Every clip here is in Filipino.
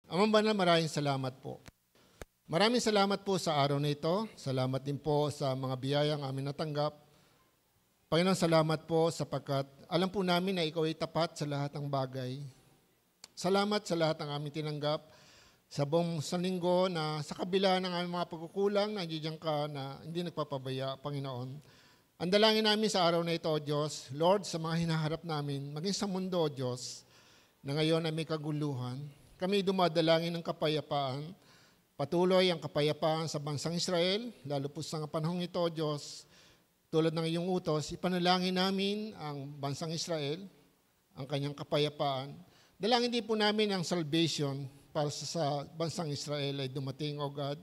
Amang Banal, maraming salamat po. Maraming salamat po sa araw na ito. Salamat din po sa mga biyayang amin natanggap. Panginoon, salamat po sapagkat alam po namin na ikaw ay tapat sa lahat ng bagay. Salamat sa lahat ng aming tinanggap sa buong sanlinggo na sa kabila ng aming mga pagkukulang, nandiyan ka na hindi nagpapabaya, Panginoon. Ang dalangin namin sa araw na ito, O Diyos, Lord, sa mga hinaharap namin, maging sa mundo, O Diyos, na ngayon ay may kaguluhan, kami dumadalangin ng kapayapaan, patuloy ang kapayapaan sa bansang Israel, lalo po sa panahong ito, O Diyos, tulad ng iyong utos, ipanalangin namin ang bansang Israel, ang kanyang kapayapaan. Dalangin din po namin ang salvation para sa bansang Israel ay dumating, O God,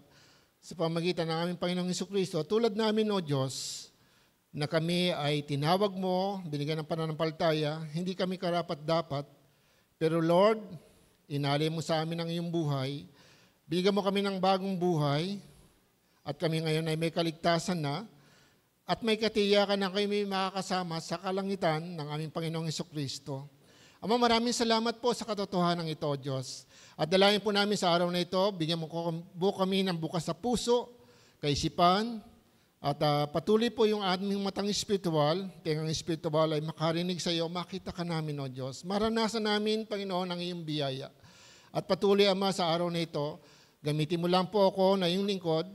sa pamagitan ng aming Panginoong Hesukristo. Tulad namin, O Diyos, na kami ay tinawag mo, binigyan ng pananampalataya, hindi kami karapat-dapat, pero Lord, inalay mo sa amin ang iyong buhay, bigyan mo kami ng bagong buhay, at kami ngayon ay may kaligtasan na, at may katiyakan na kayo may makakasama sa kalangitan ng aming Panginoong Hesukristo. Ama, maraming salamat po sa katotohanan ito, Diyos. At dalangin po namin sa araw na ito, bigyan mo po kami ng bukas sa puso, kaisipan, at patuloy po yung aming matang espiritual, tingang espiritual ay makarinig sa iyo, makita ka namin, O Diyos. Maranasan namin, Panginoon, ang iyong biyaya. At patuloy, Ama, sa araw na ito, gamitin mo lang po ako na iyong lingkod,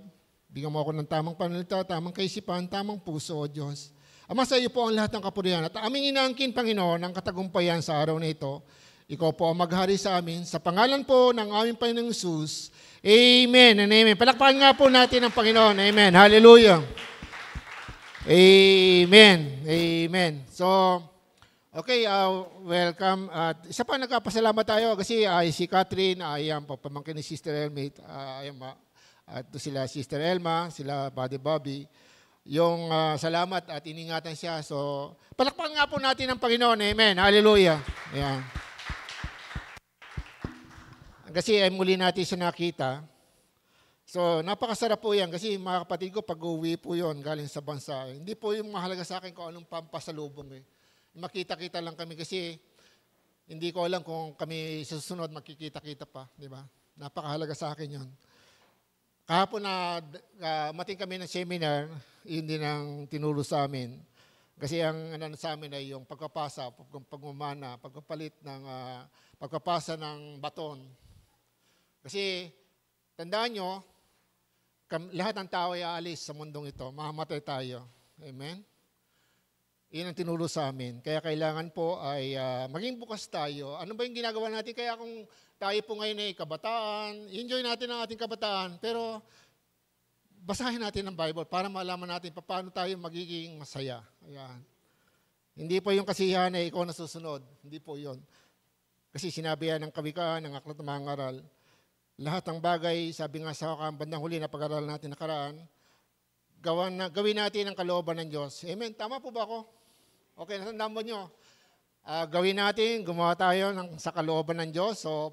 bigyan mo ako ng tamang panalita, tamang kaisipan, tamang puso, O Diyos. Ama, sa iyo po ang lahat ng kapurihan. At aming inaangkin, Panginoon, ang katagumpayan sa araw na ito. Ikaw po ang maghari sa amin. Sa pangalan po ng aming Panginoong Jesus. Amen and amen. Palakpakan nga po natin ang Panginoon. Amen. Hallelujah. Amen. Amen. So, okay, welcome. At isa pa nagpapasalamat tayo kasi si Catherine, ayan po, pamangkin ni Sister Elmate, ayan ma. At sila Sister Elma, sila Buddy Bobby, yung salamat at iningatan siya. So, palakpakan nga po natin ang Panginoon. Amen. Hallelujah. Ayan. Kasi ay muli natin siya nakita. So, napakasarap po yan kasi mga kapatid ko, pag-uwi po yon galing sa bansa. Hindi po yung mahalaga sa akin kung anong pampasalubong. Makita-kita lang kami kasi hindi ko alam kung kami susunod makikita-kita pa. Di ba? Napakahalaga sa akin yon. Kahapon na mating kami ng seminar, yun din ang tinuro sa amin. Kasi ang sa amin ay yung pagpapasa, pagmamana, pagpapasa ng baton. Kasi tandaan nyo, lahat ng tao ay aalis sa mundong ito, mamamatay tayo. Amen? Yun ang tinuro sa amin. Kaya kailangan po ay maging bukas tayo. Ano ba yung ginagawa natin? Kaya kung tayo po ngayon ay kabataan, enjoy natin ang ating kabataan, pero basahin natin ang Bible para malaman natin paano tayo magiging masaya. Ayan. Hindi po yung kasiyahan na ikaw na susunod. Hindi po yun. Kasi sinabi yan ng kawikaan, ng aklat ng mga ngaral, lahat ng bagay, sabi nga sa bandang huli na pag-aral natin nakaraan, gawin natin ang kalooban ng Diyos. Amen. Tama po ba ako? Okay, nasandaan mo nyo. Gawin natin, gumawa tayo sa kalooban ng Diyos. So,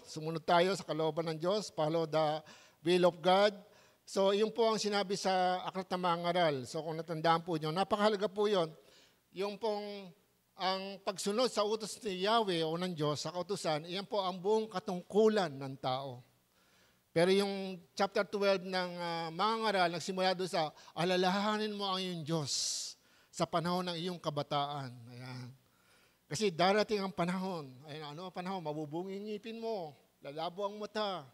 sumunod tayo sa kalooban ng Diyos, follow the will of God. So, yun po ang sinabi sa aklat ng mga ngaral. So, kung natandaan po nyo, napakahalaga po yun. Yung pong, ang pagsunod sa utos ni Yahweh o ng Diyos, sa kautusan, iyan po ang buong katungkulan ng tao. Pero yung chapter 12 ng mga ngaral, nagsimula doon sa, alalahanin mo ang iyong Diyos sa panahon ng iyong kabataan. Ayan. Kasi darating ang panahon. Ayan, ano ang panahon? Mabubungi ang ngipin mo, lalabo ang mata,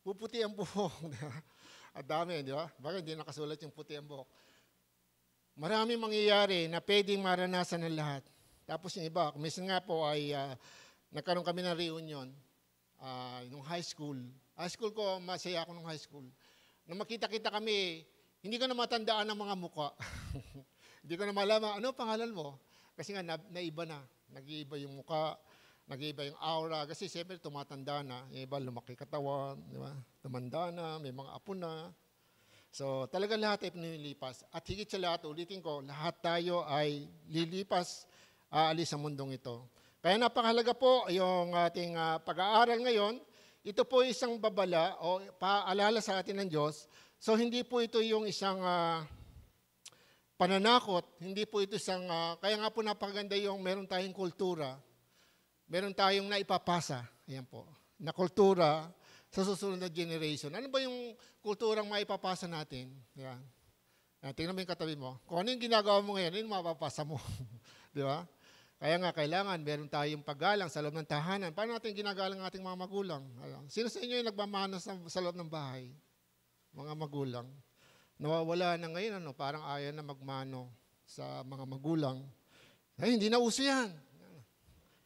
puputi ang buhok. At dami, di ba? Bakit hindi nakasulat yung puti ang buhok? Maraming mangyayari na pwedeng maranasan ng lahat. Tapos yung iba, minsan nga po ay nagkaroon kami ng reunion nung high school. High school ko, masaya ako nung high school. Nung makita-kita kami, hindi ko na matandaan ang mga muka. Hindi ko na malaman, ano pangalan mo? Kasi nga, naiba na. Nag-iiba yung muka, nag-iiba yung aura. Kasi siyempre, tumatanda na. Yung iba, lumaki katawan, di ba? Tumanda na, may mga apo na. So, talaga lahat ay pinilipas. At higit sa lahat, ulitin ko, lahat tayo ay lilipas, aalis sa mundong ito. Kaya napakahalaga po yung ating pag-aaral ngayon. Ito po isang babala o paalala sa atin ng Diyos. So, hindi po ito yung isang pananakot, hindi po ito isang, kaya nga po napakaganda yung meron tayong kultura, meron tayong naipapasa, ayan po. na kultura sa susunod na generation. Ano ba yung kulturang maipapasa natin? Yan. Yan, tingnan mo yung katabi mo. Kung ano yung ginagawa mo ngayon, yun mapapasa mo. Di ba? Kaya nga, kailangan meron tayong paggalang sa loob ng tahanan. Paano natin ginagalang ating mga magulang? Sino sa inyo yung nagmamanas sa loob ng bahay? Mga magulang. Nawawala na ngayon, parang ayaw na magmano sa mga magulang. Ay, hindi na uso yan.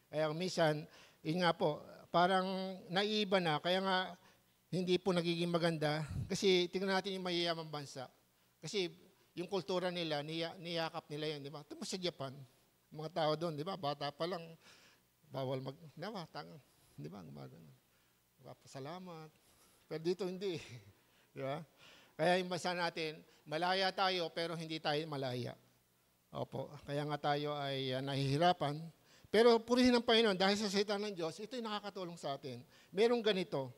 Kaya minsan, yun nga po, parang naiiba na. Kaya nga, hindi po nagiging maganda. Kasi tingnan natin yung mayayamang bansa. Kasi yung kultura nila, niyakap nila yan, di ba? Ito mo sa Japan. Mga tao doon, di ba? Bata pa lang, bawal di ba? Salamat. Pero dito hindi. Di ba? Kaya yung bansa natin, malaya tayo, pero hindi tayo malaya. Opo. Kaya nga tayo ay nahihirapan. Pero purihin ng Panginoon, dahil sa salita ng Diyos, ito yung nakakatulong sa atin. Merong ganito.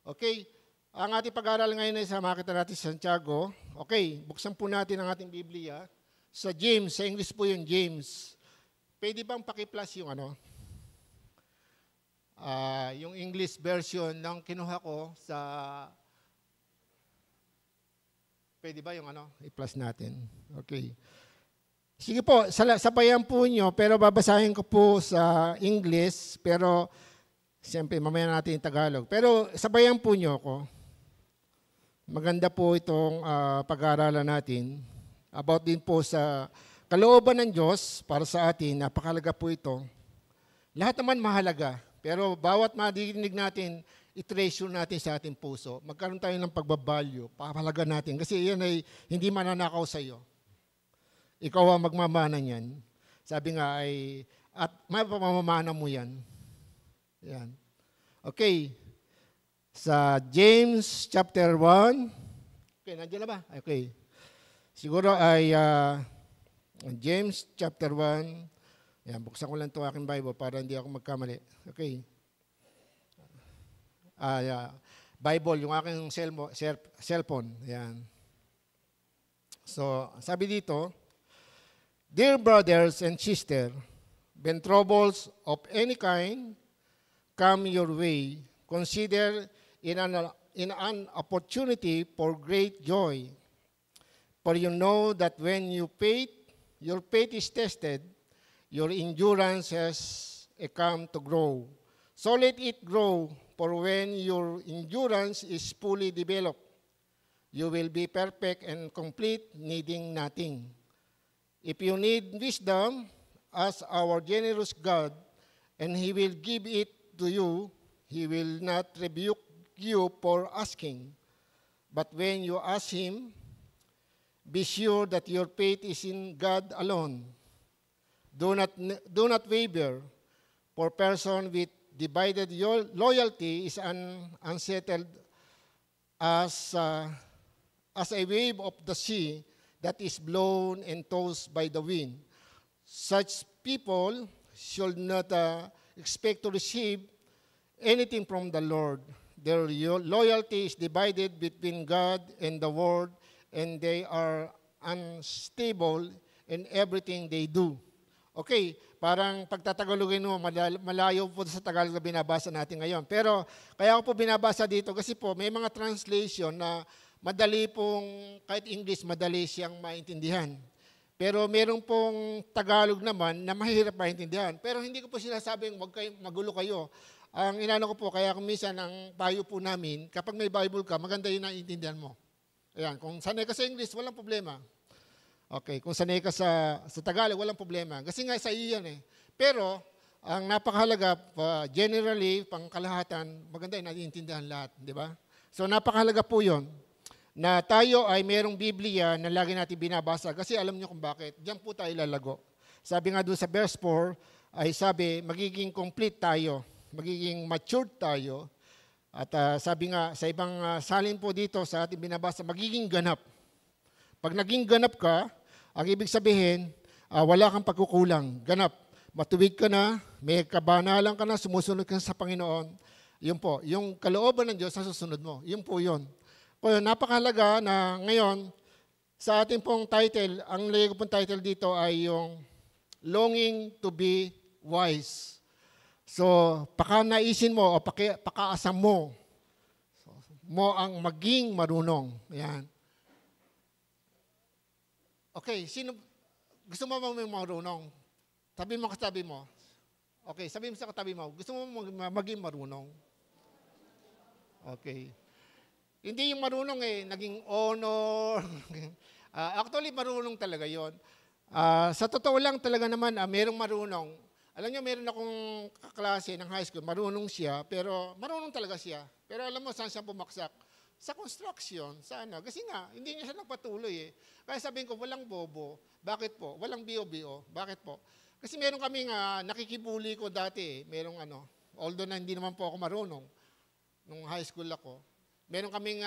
Okay? Ang ating pag-aaral ngayon ay sa makita natin sa Santiago. Okay, buksan po natin ang ating Biblia. Sa James, sa English po yung James. Pwede bang paki-plus yung yung English version ng kinuha ko sa... Pwede ba yung i-plus natin? Okay. Sige po, sabayan po nyo, pero babasahin ko po sa English, pero siyempre mamaya natin yung Tagalog. Pero sabayan po nyo ako. Maganda po itong pag-aaralan natin. About din po sa kalooban ng Diyos para sa atin, napakahalaga po ito. Lahat naman mahalaga, pero bawat madidinig natin, i-treasure natin sa ating puso. Magkaroon tayo ng pagbabalyo, papahalaga natin. Kasi yan ay hindi mananakaw sa iyo. Ikaw ang magmamana niyan. Sabi nga ay, at may pamamana mo yan. Yan. Okay. Sa James chapter 1. Okay, nandiyan na ba? Okay. Siguro ay James chapter 1. Yan, buksan ko lang itong aking Bible para hindi ako magkamali. Okay. Bible, yung aking cellphone. Yan. So, sabi dito, Dear brothers and sisters, when troubles of any kind come your way, consider in an opportunity for great joy. For you know that when your faith is tested, your endurance has come to grow. So let it grow, for when your endurance is fully developed, you will be perfect and complete, needing nothing. If you need wisdom, ask our generous God, and He will give it to you. He will not rebuke you for asking. But when you ask Him, be sure that your faith is in God alone. Do not waver, for person with divided loyalty is unsettled as a wave of the sea that is blown and tossed by the wind. Such people should not expect to receive anything from the Lord. Their loyalty is divided between God and the world, and they are unstable in everything they do. Okay, parang pagtatagalogin mo, malayo po sa Tagalog na binabasa natin ngayon. Pero kaya ko po binabasa dito kasi po may mga translation na madali pong, kahit English, madali siyang maintindihan. Pero meron pong Tagalog naman na mahirap maintindihan. Pero hindi ko po sinasabing magulo kayo. Ang inano ko po, kaya kung minsan ang payo po namin, kapag may Bible ka, maganda yun na intindihan mo. Ayan, kung sanay ka sa English, walang problema. Okay, kung sanay ka sa Tagalog, walang problema. Kasi nga sa iyo yan eh. Pero, ang napakahalaga, generally, pangkalahatan, maganda yun na intindihan lahat, di ba? So, napakahalaga po yun, na tayo ay merong Biblia na lagi natin binabasa. Kasi alam niyo kung bakit. Diyan po tayo lalago. Sabi nga doon sa verse 4, ay sabi, magiging complete tayo. Magiging matured tayo. At sabi nga, sa ibang salin po dito sa ating binabasa, magiging ganap. Pag naging ganap ka, ang ibig sabihin, wala kang pagkukulang. Ganap. Matuwid ka na, may kabanalan ka na, sumusunod ka sa Panginoon. Yun po, yung kalooban ng Diyos na susunod mo. Yun po yun. Kaya napakahalaga na ngayon, sa ating pong title, ang nilagay ko pong title dito ay yung Longing to be Wise. So, pakanaisin mo o pakaasam mo ang maging marunong. Ayan. Okay, gusto mo maging marunong? Sabihin mo katabi mo. Okay, sabihin mo sa katabi mo, gusto mo maging marunong? Okay. Hindi yung marunong naging honor. Actually, marunong talaga yon. Sa totoo lang talaga naman, merong marunong. Alam niyo, meron akong kaklase ng high school, marunong siya, pero marunong talaga siya. Pero alam mo saan siya pumaksak? Sa construction, sa ano. Kasi nga, hindi niya siya nagpatuloy Kaya sabihin ko, walang bobo. Bakit po? Walang BO-BO. Bakit po? Kasi meron kaming nakikibuli ko dati merong although na hindi naman po ako marunong, nung high school ako, meron kaming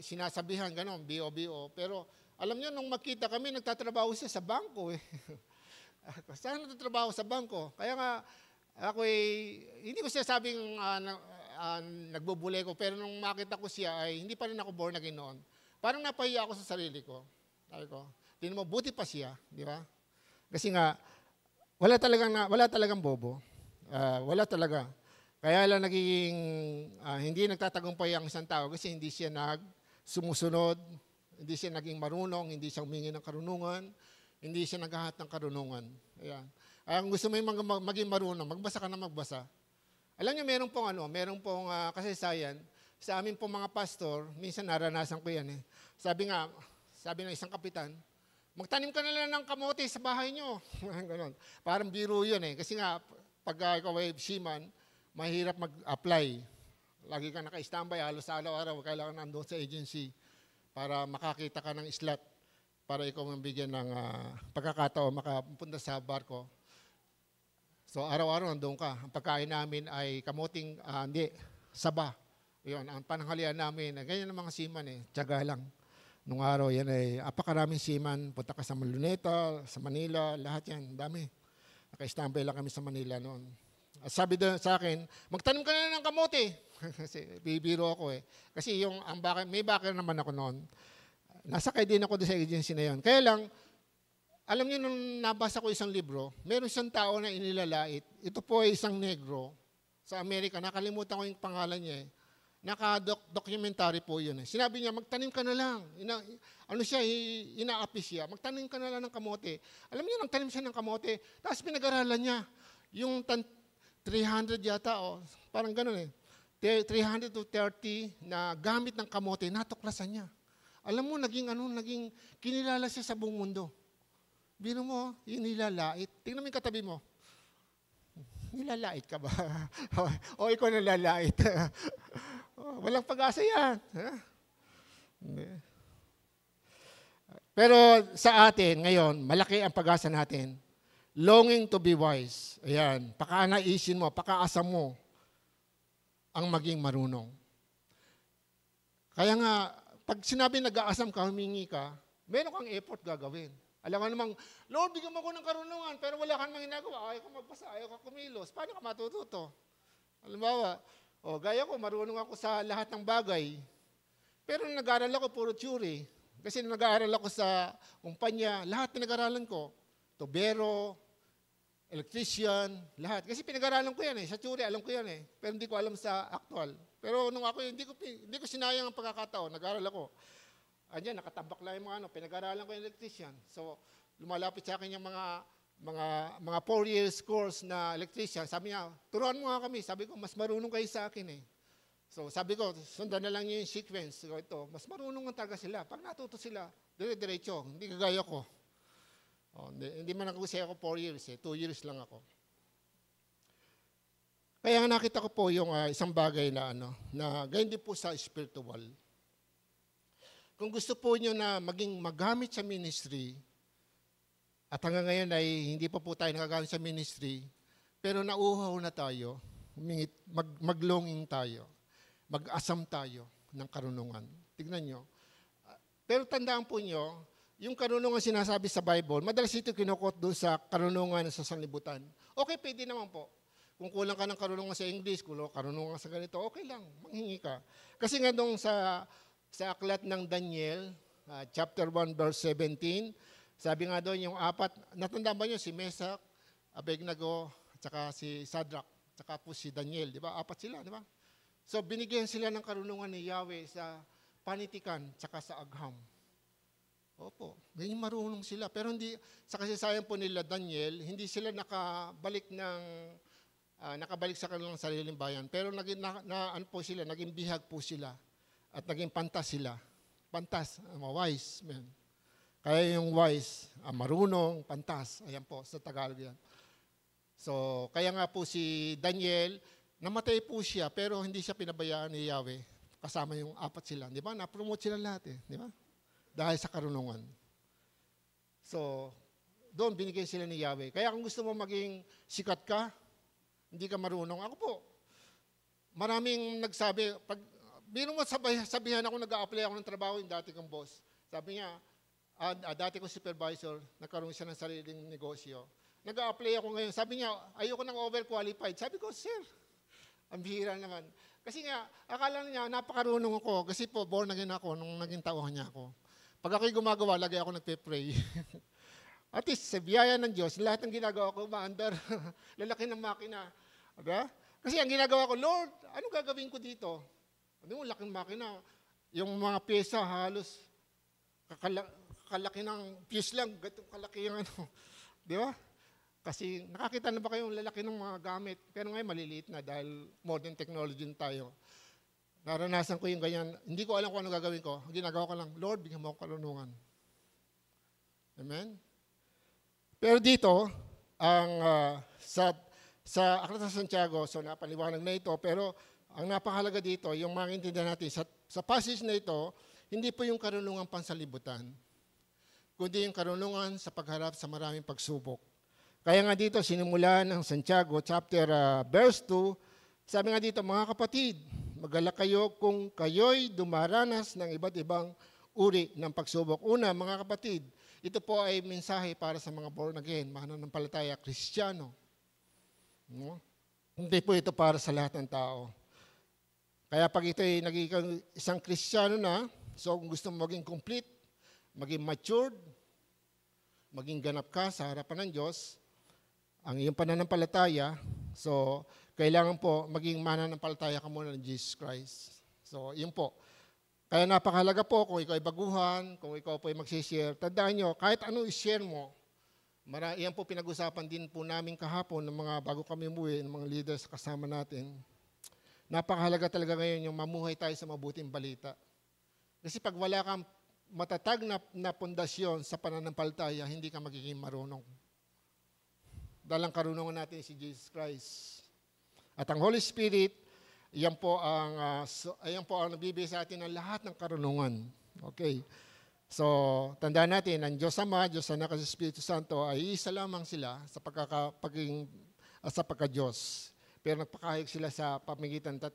sinasabihan, gano'n, BO-BO. Pero alam niyo, nung magkita kami, nagtatrabaho siya sa bangko Saan nagtatrabaho sa bangko? Kaya nga, ako hindi ko siya sabing nagbubulay ko, pero nung makita ko siya, hindi pa rin ako born again noon. Parang napahiya ako sa sarili ko. Sabi ko, tingnan mo, buti pa siya, di ba? Kasi nga, wala talagang bobo. Wala talaga. Kaya lang hindi nagtatagumpay ang isang tao kasi hindi siya sumusunod, hindi siya naging marunong, hindi siya humingi ng karunungan, hindi siya naghahat ng karunungan. Ayan. Kung gusto mo maging marunong, magbasa ka na magbasa. Alam niyo, meron pong kasaysayan. Sa amin pong mga pastor, minsan naranasan ko yan Sabi ng isang kapitan, magtanim ka na lang ng kamote sa bahay niyo. Ganon. Parang biro yun Kasi nga, pag ikaw ay seaman, mahirap mag-apply. Lagi ka naka-standby, halos araw-araw, kailangan nandoon sa agency para makakita ka ng slot para ikaw mabigyan ng pagkakataon makapunta sa barko. So araw-araw nandoon ka. Ang pagkain namin ay kamuting, saba. Yun, ang pananghalian namin, ganyan ang mga seaman tiyaga lang. Nung araw yan apakaraming seaman, punta ka sa Luneta, sa Manila, lahat yan, dami. Naka-standby lang kami sa Manila noon. At sabi doon sa akin, magtanim ka na ng kamote. Kasi bibiro ako Kasi may backer naman ako noon. Nasakay din ako doon sa agency na yon. Kaya lang, alam niyo nung nabasa ko isang libro, meron isang tao na inilalait. Ito po ay isang negro sa Amerika. Nakalimutan ko yung pangalan niya Naka-documentary po yun Sinabi niya, magtanim ka na lang. Inaapi siya. Magtanim ka na lang ng kamote. Alam niyo, nagtanim siya ng kamote. Tapos pinag-aralan niya. Yung 300 yata, parang gano'n 300 to 30 na gamit ng kamote, natuklasan niya. Alam mo, naging kinilala siya sa buong mundo. Biro mo, nilalait. Tingnan mo yung katabi mo. Nilalait ka ba? O ikaw nalalait. Walang pag-asa yan. Pero sa atin, ngayon, malaki ang pag-asa natin. Longing to be wise. Ayan, pakanaisin mo, pakaasam mo ang maging marunong. Kaya nga, pag sinabi nag-aasam ka, humingi ka, meron kang effort gagawin. Alam ka namang, Lord, bigyan mo ko ng karunungan, pero wala kang ginagawa. Ayaw ka magbasa, ayaw ka kumilos. Paano ka matututo? Halimbawa, gaya ko, marunong ako sa lahat ng bagay. Pero nag-aaral ako, puro theory. Kasi nag-aaral ako sa kumpanya, lahat pinag-aralan ko. Tubero, electrician, lahat. Kasi pinag-aralan ko yan Sa theory, alam ko yan Pero hindi ko alam sa actual. Pero nung ako, hindi ko sinayang ang pagkakataon. Nag-aaral ako. Andiyan, nakatambak lang yung pinag-aralan ko yung electrician. So, lumalapit sa akin yung mga 4 years course na electrician. Sabi niya, turuan mo nga kami. Sabi ko, mas marunong kayo sa akin So, sabi ko, sundan na lang niyo yung sequence. So, ito, mas marunong nga talaga sila. Pag natuto sila, dire-diretso. Hindi kagaya ko. Hindi man ako 4 years 2 years lang ako. Kaya nakita ko po yung isang bagay na ganyan din po sa spiritual. Kung gusto po niyo na magamit sa ministry, at hanggang ngayon ay hindi pa po tayo nagagamit sa ministry, pero nauuhaw na tayo, maglonging tayo, mag-asam tayo ng karunungan. Tignan nyo. Pero tandaan po nyo, yung karunungan sinasabi sa Bible, madalas ito kinukot doon sa karunungan sa sanlibutan. Okay, pwede naman po. Kung kulang ka ng karunungan sa English, karunungan sa ganito, okay lang, manghingi ka. Kasi nga doon sa aklat ng Daniel, chapter 1, verse 17, sabi nga doon yung 4, natandaan ba nyo si Meshach, Abednego, at saka si Shadrach. tsaka po si Daniel, di ba? 4 sila, di ba? So, binigyan sila ng karunungan ni Yahweh sa panitikan, tsaka sa agham. Opo, ganyan marunong sila. Pero hindi, sa kasaysayan po nila Daniel, hindi sila nakabalik sa kanilang sariling bayan. Pero ano po sila, naging bihag po sila. At naging pantas sila. Pantas, wise men. Kaya yung wise, marunong, pantas. Ayan po, sa Tagalog yan. So, kaya nga po si Daniel, namatay po siya, pero hindi siya pinabayaan ni Yahweh. Kasama yung 4 sila. Di ba? Na-promote sila lahat eh. Di ba? Dahil sa karunungan. So, doon binigay sila ni Yahweh. Kaya kung gusto mo maging sikat ka, hindi ka marunong. Ako po, maraming nagsabi, biro mo sabihan ako, nag-a-apply ako ng trabaho, yung dati kong boss. Sabi niya, dati kong supervisor, nagkaroon siya ng sariling negosyo. Nag-a-apply ako ngayon. Sabi niya, ayoko nang overqualified. Sabi ko, sir, ang bihira naman. Kasi nga, akala niya, napakarunong ako. Kasi po, born again ako nung naging tauhan niya ako. Pag ako'y gumagawa, lagi ako nagpe-pray. At least, sa biyaya ng Diyos, lahat ng ginagawa ko, maandar. Lalaki ng makina. Diba? Kasi ang ginagawa ko, Lord, ano gagawin ko dito? Ano yung laking makina? Yung mga pyesa, halos, kalaki ng fuse lang, gatong kalaki yung ano. Di ba? Kasi nakakita na ba kayong lalaki ng mga gamit? Pero ngayon maliliit na dahil modern technology tayo. Naranasan ko yung ganyan. Hindi ko alam kung ano gagawin ko. Ginagawa ko lang, Lord, bigyan mo ako karunungan. Amen? Pero dito, sa Aklat sa Santiago, so napaliwanag na ito, pero ang napakahalaga dito, yung maintindihan natin, sa passage na ito, hindi po yung karunungan pansalibutan, kundi yung karunungan sa pagharap sa maraming pagsubok. Kaya nga dito, sinimula ng Santiago, verse 2, sabi nga dito, mga kapatid, mag-alala kayo kung kayo'y dumaranas ng iba't ibang uri ng pagsubok. Una, mga kapatid, ito po ay mensahe para sa mga born again, mananampalataya, Kristiyano. No? Hindi po ito para sa lahat ng tao. Kaya pag ito ay naging isang Kristiyano na, so kung gusto mo maging complete, maging matured, maging ganap ka sa harapan ng Diyos, ang iyong pananampalataya, so kailangan po maging mananampalataya ka muna ng Jesus Christ. So, yun po. Kaya napakahalaga po kung ikaw ay baguhan, kung ikaw po ay magsishare, tandaan nyo, kahit ano i-share mo, yan po pinag-usapan din po namin kahapon ng mga bago kami umuwi, ng mga leaders kasama natin. Napakahalaga talaga ngayon yung mamuhay tayo sa mabuting balita. Kasi pag wala kang matatag na pundasyon sa pananampalataya, hindi ka magiging marunong. Dahil ang karunungan natin si Jesus Christ. At ang Holy Spirit, ayan po ang nagbibigay sa atin ng lahat ng karunungan. Okay. So, tandaan natin, ang Diyos Ama, Diyos Anak at Espiritu Santo ay isa lamang sila sa pagka-Diyos. Pero nagpakahayag sila sa pamagitan 3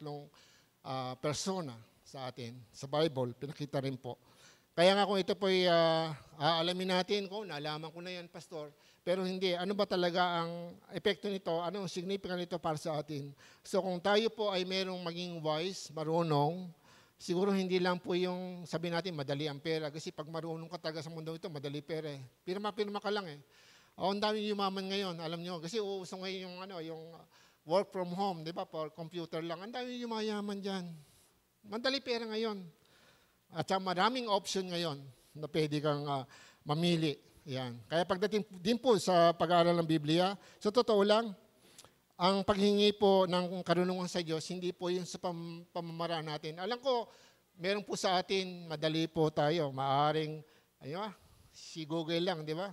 persona sa atin. Sa Bible, pinakita rin po. Kaya nga kung ito po'y aalamin natin, naalaman ko na yan, Pastor, pero hindi, ano ba talaga ang epekto nito, ano ang significant nito para sa atin. So kung tayo po ay merong maging wise, marunong, siguro hindi lang po yung sabi natin, madali ang pera. Kasi pag marunong ka talaga sa mundo ito, madali pera eh. Pirma ka lang eh. Ang dami yumaman ngayon, alam nyo. Kasi uuso ngayon yung work from home, di ba? For computer lang. Ang dami yumayaman dyan. Madali pera ngayon. At sa maraming option ngayon na pwede kang mamili. Yan. Kaya pagdating din po sa pag-aaral ng Biblia, sa totoo lang, ang paghingi po ng karunungan sa Diyos, hindi po yun sa pamamaraan natin. Alam ko, meron po sa atin, madali po tayo. Maaring, si Google lang, di ba?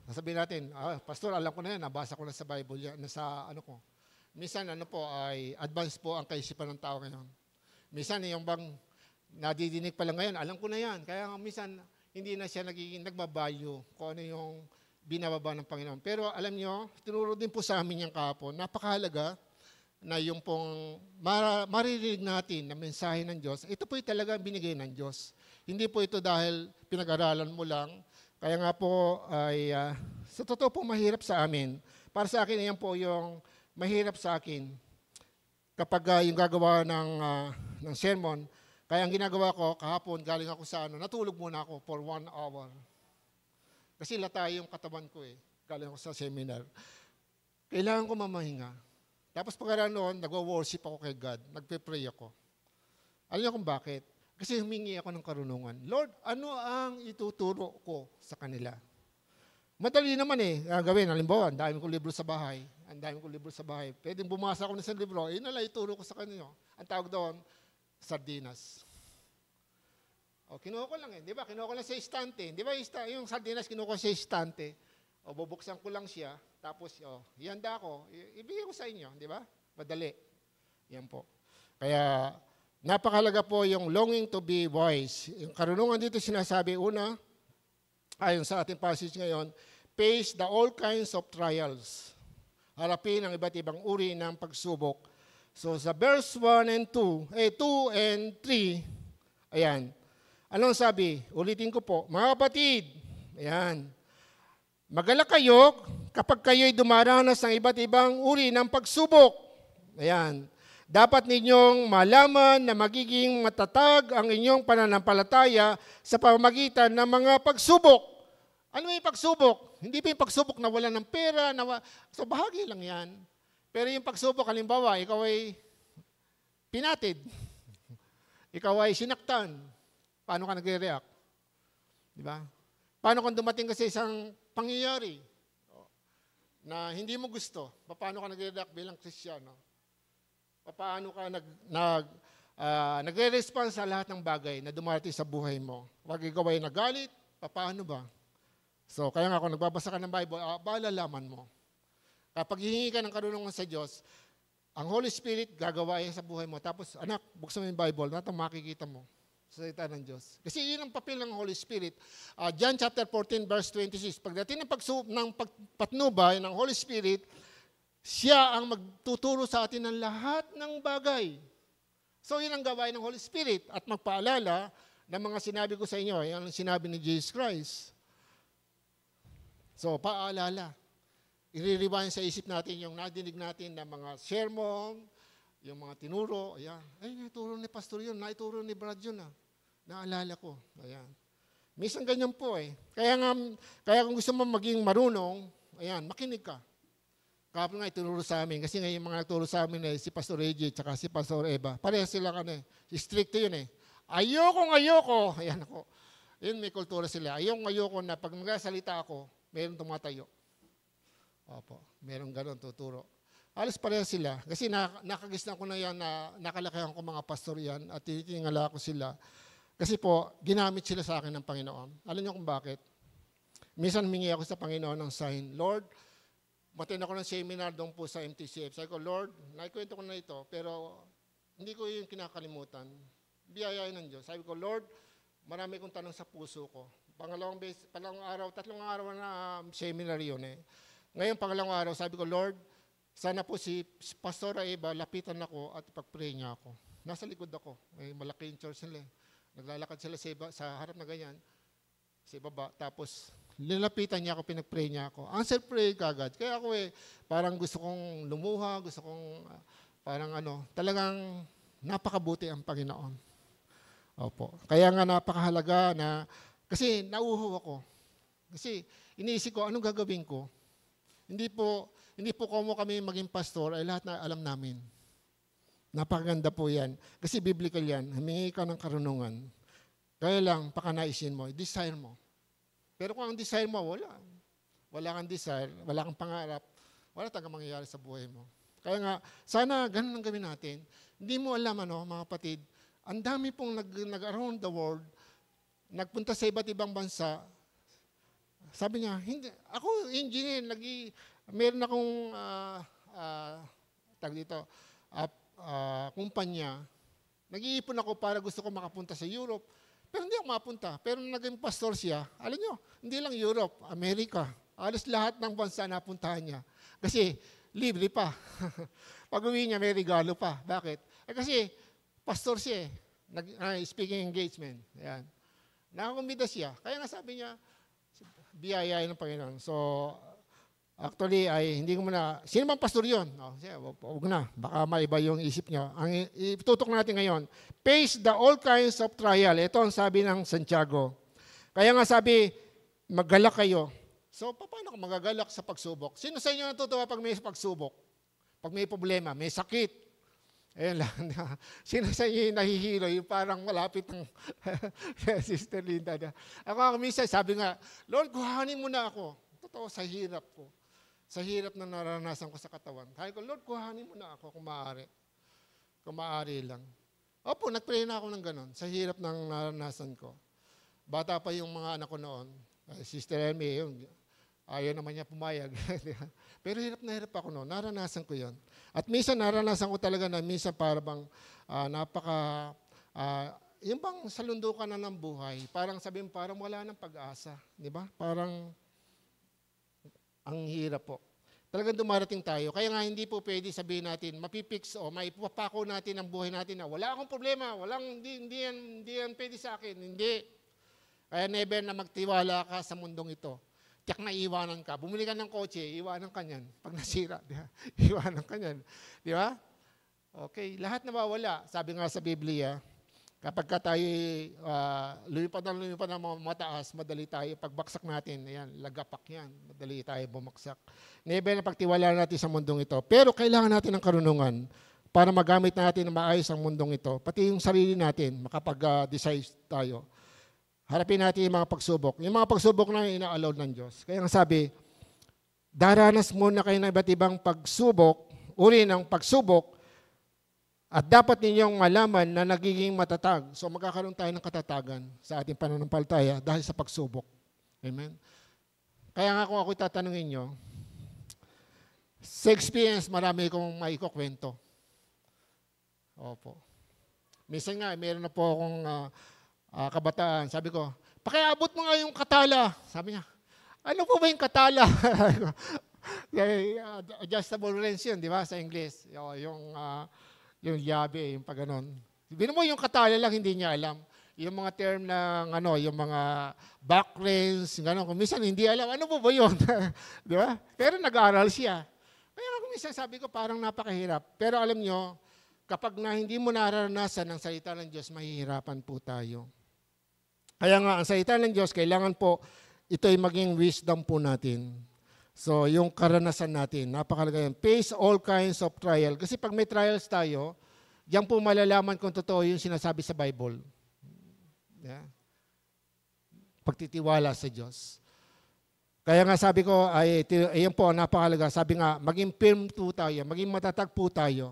Sasabihin natin, Pastor, alam ko na yan, nabasa ko na sa Bible yan, nasa ano ko. Minsan, ay advance po ang kaisipan ng tao ngayon. Minsan, yung bang nadidinig pa lang ngayon, alam ko na yan. Kaya minsan, hindi na siya nagbabalyo kung ano yung binababa ng Panginoon. Pero alam nyo, tinuro din po sa amin yung kahapon, napakahalaga na yung pong maririnig natin na mensahe ng Diyos, ito po talaga binigay ng Diyos. Hindi po ito dahil pinag-aralan mo lang. Kaya nga po ay sa totoo po mahirap sa amin. Para sa akin, yan po yung mahirap sa akin kapag yung gagawa ng sermon. Kaya ang ginagawa ko, kahapon, galing ako sa natulog muna ako for 1 hour. Kasi latay yung katawan ko eh. Galing ako sa seminar. Kailangan ko mamahinga. Tapos pagkaraan noon, nagwo-worship ako kay God. Nagpe-pray ako. Alam niyo kung bakit? Kasi humingi ako ng karunungan. Lord, ano ang ituturo ko sa kanila? Madali naman gawin. Halimbawa, ang dami kong libro sa bahay. Pwedeng bumasa ako ng isang libro, nala ituro ko sa kanila. Ang tawag doon, sardinas. O, kinuha ko lang di ba? Kinuha ko lang sa istante. Di ba yung sardinas kinuha ko sa istante? O, bubuksan ko lang siya. Tapos, ihanda ko. Ibigay ko sa inyo. Di ba? Madali. Yan po. Kaya, napakalaga po yung longing to be wise. Yung karunungan dito sinasabi, una, ayon sa ating passage ngayon, face the all kinds of trials. Harapin ang iba't ibang uri ng pagsubok. So sa verse 1 and 2 and 3, ayan. Anong sabi? Ulitin ko po. Mga kapatid, ayan. Magalak kayo kapag kayo'y dumaranas ng iba't ibang uri ng pagsubok. Ayan. Dapat ninyong malaman na magiging matatag ang inyong pananampalataya sa pamamagitan ng mga pagsubok. Ano yung pagsubok? Hindi pa yung pagsubok na wala ng pera. So bahagi lang yan. Pero yung pagsubok, halimbawa, ikaw ay pinatid. Ikaw ay sinaktan. Paano ka nagre-react? Di ba? Paano kung dumating ka sa isang pangyayari na hindi mo gusto? Paano ka nagre-react bilang Kristiyano? Paano ka nagre-respond sa lahat ng bagay na dumarating sa buhay mo? Wag ikaw ay nagalit, paano ba? So, kaya nga kung nagbabasa ka ng Bible, malalaman mo. Kapag hihingi ka ng karunungan sa Diyos, ang Holy Spirit gagawa yan sa buhay mo. Tapos, anak, buksan mo yung Bible, natin makikita mo sa salita ng Diyos. Kasi yun ang papel ng Holy Spirit. John chapter 14, verse 26. Pagdating ng patnubay ng Holy Spirit, siya ang magtuturo sa atin ng lahat ng bagay. So, yun ang gawain ng Holy Spirit. At magpaalala ng mga sinabi ko sa inyo, yan ang sinabi ni Jesus Christ. So, paalala. I-rewind sa isip natin yung nadinig natin na mga sermon, yung mga tinuro. Ayan. Ay, naituro ni Pastor yun. Naituro ni Brad yun. Naalala ko. Ayan. Minsan ganyan po Kaya kung gusto mo maging marunong, ayan, makinig ka. Kapag nga itinuro sa amin, kasi nga yung mga nagturo sa amin si Pastor Reggie at si Pastor Eva. Parehas sila stricto yun Ayoko. Ayan ako. Yun, may kultura sila. Ayoko na pag magsasalita ako, meron tumatayo. Opo, meron gano'n tuturo. Alas parehas sila. Kasi nakagisnan ko na yan, nakalakihan ko mga pastor yan at tinitingala ko sila. Kasi po, ginamit sila sa akin ng Panginoon. Alam niyo kung bakit? Minsan humingi ako sa Panginoon ng sign, Lord, matin ako ng seminar doon po sa MTCF. Sabi ko, Lord, naikwento ko na ito, pero hindi ko yung kinakalimutan. Biyayain ng Diyos. Sabi ko, Lord, marami kong tanong sa puso ko. Tatlong araw na seminar yun Ngayon, pangalawang araw, sabi ko, Lord, sana po si Pastora Eva, lapitan ako at ipag-pray niya ako. Nasa likod ako. May malaking church nila Naglalakad sila sa harap na ganyan, sa ibaba. Tapos, nilapitan niya ako, pinag-pray niya ako. Answer pray kagad. Kaya ako parang gusto kong lumuha, gusto kong talagang napakabuti ang Panginoon. Opo. Kaya nga napakahalaga kasi nauho ako. Kasi iniisip ko, anong gagawin ko? Hindi po kami maging pastor, ay lahat na alam namin. Napakaganda po yan. Kasi biblical yan. Humingi ka ng karunungan. Kaya lang, pakanaisin mo, desire mo. Pero kung ang desire mo, wala kang desire, wala kang pangarap, wala talagang mangyayari sa buhay mo. Kaya nga, sana ganun ang gawin natin. Hindi mo alam, mga kapatid, ang dami pong nag-around the world, nagpunta sa iba't ibang bansa. Sabi niya, hindi, ako engineer, meron akong kumpanya. Nag-iipon ako para gusto ko makapunta sa Europe. Pero hindi ako makapunta. Pero naging pastor siya. Alam nyo, hindi lang Europe, Amerika. Alas lahat ng bansa napuntahan niya. Kasi libre pa. Pag uwi niya, may regalo pa. Bakit? Kasi pastor siya speaking engagement. Ayan. Nakakumbida siya. Kaya nga sabi niya, biyaya ng Panginoon. So, actually, hindi ko muna, sino bang pastor yun? Huwag na, baka maiba yung isip niyo. Ang itutok natin ngayon, face the all kinds of trial. Ito ang sabi ng Santiago. Kaya nga sabi, maggalak kayo. So, paano ka magagalak sa pagsubok? Sino sa inyo natutuwa pag may pagsubok? Pag may problema, may sakit. Ayun lang. Sino sa inyo yung nahihilo? Yung parang malapit ng Sister Linda. Ako minsan sabi nga, Lord, kuhanin mo na ako. Totoo, sa hirap ko. Sa hirap na naranasan ko sa katawan. Sabi ko, Lord, kuhanin mo na ako kung maaari. Kung maaari lang. Opo, nagpray na ako ng ganon. Sa hirap ng naranasan ko. Bata pa yung mga anak ko noon. Sister Emmy, yun. Ayaw naman niya pumayag. Pero hirap na hirap ako noon. Naranasan ko yun. At minsan naranasan ko talaga na minsan para bang yung bang salundo ka na ng buhay, parang sabihin parang wala ng pag-asa. Di ba? Parang ang hirap po. Talagang dumarating tayo. Kaya nga hindi po pwede sabihin natin, mapipix o maipapako natin ang buhay natin na wala akong problema, hindi yan pwede sa akin. Hindi. Kaya never na magtiwala ka sa mundong ito. Tiyak na iwanan ka. Bumili ka ng kotse, iwanan ka niyan. Pag nasira, di ba? Iwanan ka niyan. Di ba? Okay, lahat nawawala. Sabi nga sa Biblia, kapag ka tayo lumipad ng mataas, madali tayo. Pagbaksak natin, ayan, lagapak yan. Madali tayo bumaksak. Never na pagtiwala natin sa mundong ito. Pero kailangan natin ng karunungan para magamit natin na maayos ang mundong ito. Pati yung sarili natin, makapag-decide tayo. Harapin natin yung mga pagsubok. Yung mga pagsubok na ina-allow ng Diyos. Kaya nga sabi, daranas muna kayo ng iba't ibang pagsubok, uri ng pagsubok, at dapat ninyong malaman na nagiging matatag. So magkakaroon tayo ng katatagan sa ating pananampalataya dahil sa pagsubok. Amen? Kaya nga kung ako'y tatanungin nyo, sa experience, marami kong maikukwento. Opo. Minsan nga, meron na po akong kabataan. Sabi ko, pakiabot mo nga yung katala. Sabi niya, ano po ba yung katala? Adjustable lens yun, di ba, sa English. Yung yabe, yung pag-ganon. Sabihin mo yung katala lang, hindi niya alam. Yung mga term ng, yung mga back lens, gano'n. Kung minsan hindi alam, ano po ba yun? Di ba? Pero nag-aaral siya. Kaya kung minsan sabi ko, parang napakahirap. Pero alam nyo, kapag hindi mo nararanasan ang salita ng Diyos, mahihirapan po tayo. Kaya nga, ang salita ng Diyos, kailangan po ito'y maging wisdom po natin. So, yung karanasan natin, napakalaga yan. Face all kinds of trial. Kasi pag may trials tayo, diyan po malalaman kung totoo yung sinasabi sa Bible. Yeah. Pagtitiwala sa Diyos. Kaya nga sabi ko, ayun po, napakalaga. Sabi nga, maging firm po tayo, maging matatag po tayo.